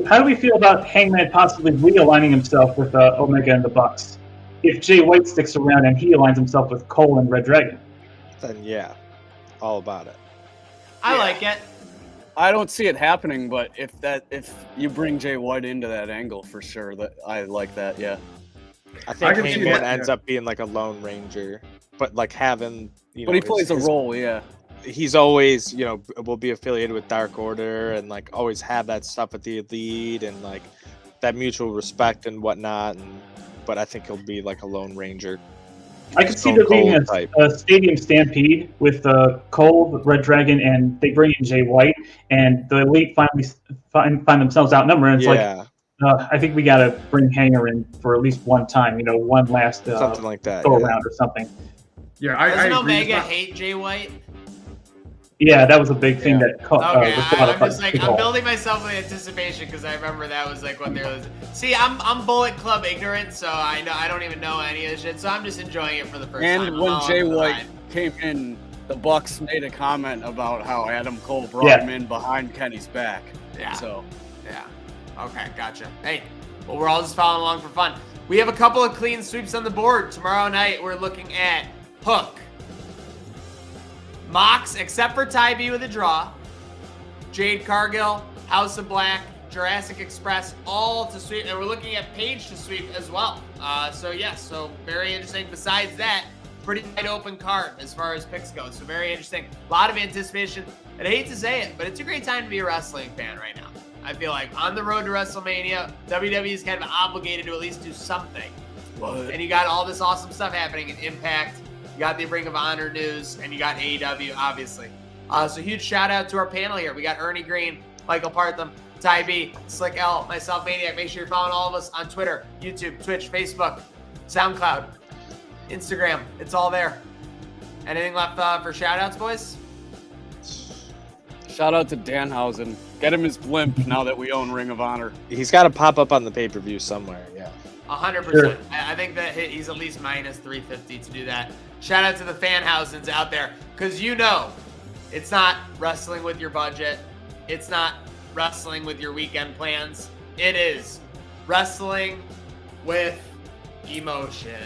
How do we feel about Hangman possibly realigning himself with Omega and the Bucks? If Jay White sticks around and he aligns himself with Cole and Red Dragon, then all about it. I like it. I don't see it happening, but if you bring Jay White into that angle, for sure, that I like that. Yeah, I think Hangman ends up being a Lone Ranger, but having but he plays a role. Yeah. He's always, will be affiliated with Dark Order and always have that stuff with the Elite and that mutual respect and whatnot. But I think he'll be a Lone Ranger I could see there being a stadium stampede with Cole, Red Dragon, and they bring in Jay White, and the Elite finally find themselves outnumbered. And it's like, I think we got to bring Hanger in for at least one time, one last something like that, go around or something. Yeah, Doesn't Omega hate Jay White? Yeah, that was a big thing that I'm building myself with anticipation because I remember that was like what they were. See, I'm Bullet Club ignorant, so I don't even know any of this shit. So I'm just enjoying it for the first time. And when Jay White came in, the Bucks made a comment about how Adam Cole brought him in behind Kenny's back. Yeah. So. Yeah. Okay, gotcha. Hey, well, we're all just following along for fun. We have a couple of clean sweeps on the board tomorrow night. We're looking at Hook, Mox, except for Ty B with a draw, Jade Cargill, House of Black, Jurassic Express, all to sweep, and we're looking at Paige to sweep as well. So very interesting. Besides that, pretty wide open card as far as picks go. So very interesting. A lot of anticipation. And I hate to say it, but it's a great time to be a wrestling fan right now. I feel like on the road to WrestleMania, WWE is kind of obligated to at least do something. What? And you got all this awesome stuff happening in Impact. You got the Ring of Honor news, and you got AEW, obviously. So huge shout out to our panel here. We got Ernie Green, Michael Partham, Ty B, Slick L, myself, Maniac. Make sure you're following all of us on Twitter, YouTube, Twitch, Facebook, SoundCloud, Instagram. It's all there. Anything left for shout outs, boys? Shout out to Danhausen. Get him his blimp now that we own Ring of Honor. He's got to pop up on the pay-per-view somewhere, yeah. 100%. Sure. I think that he's at least minus 350 to do that. Shout out to the Fanhausens out there, because it's not wrestling with your budget. It's not wrestling with your weekend plans. It is wrestling with emotion.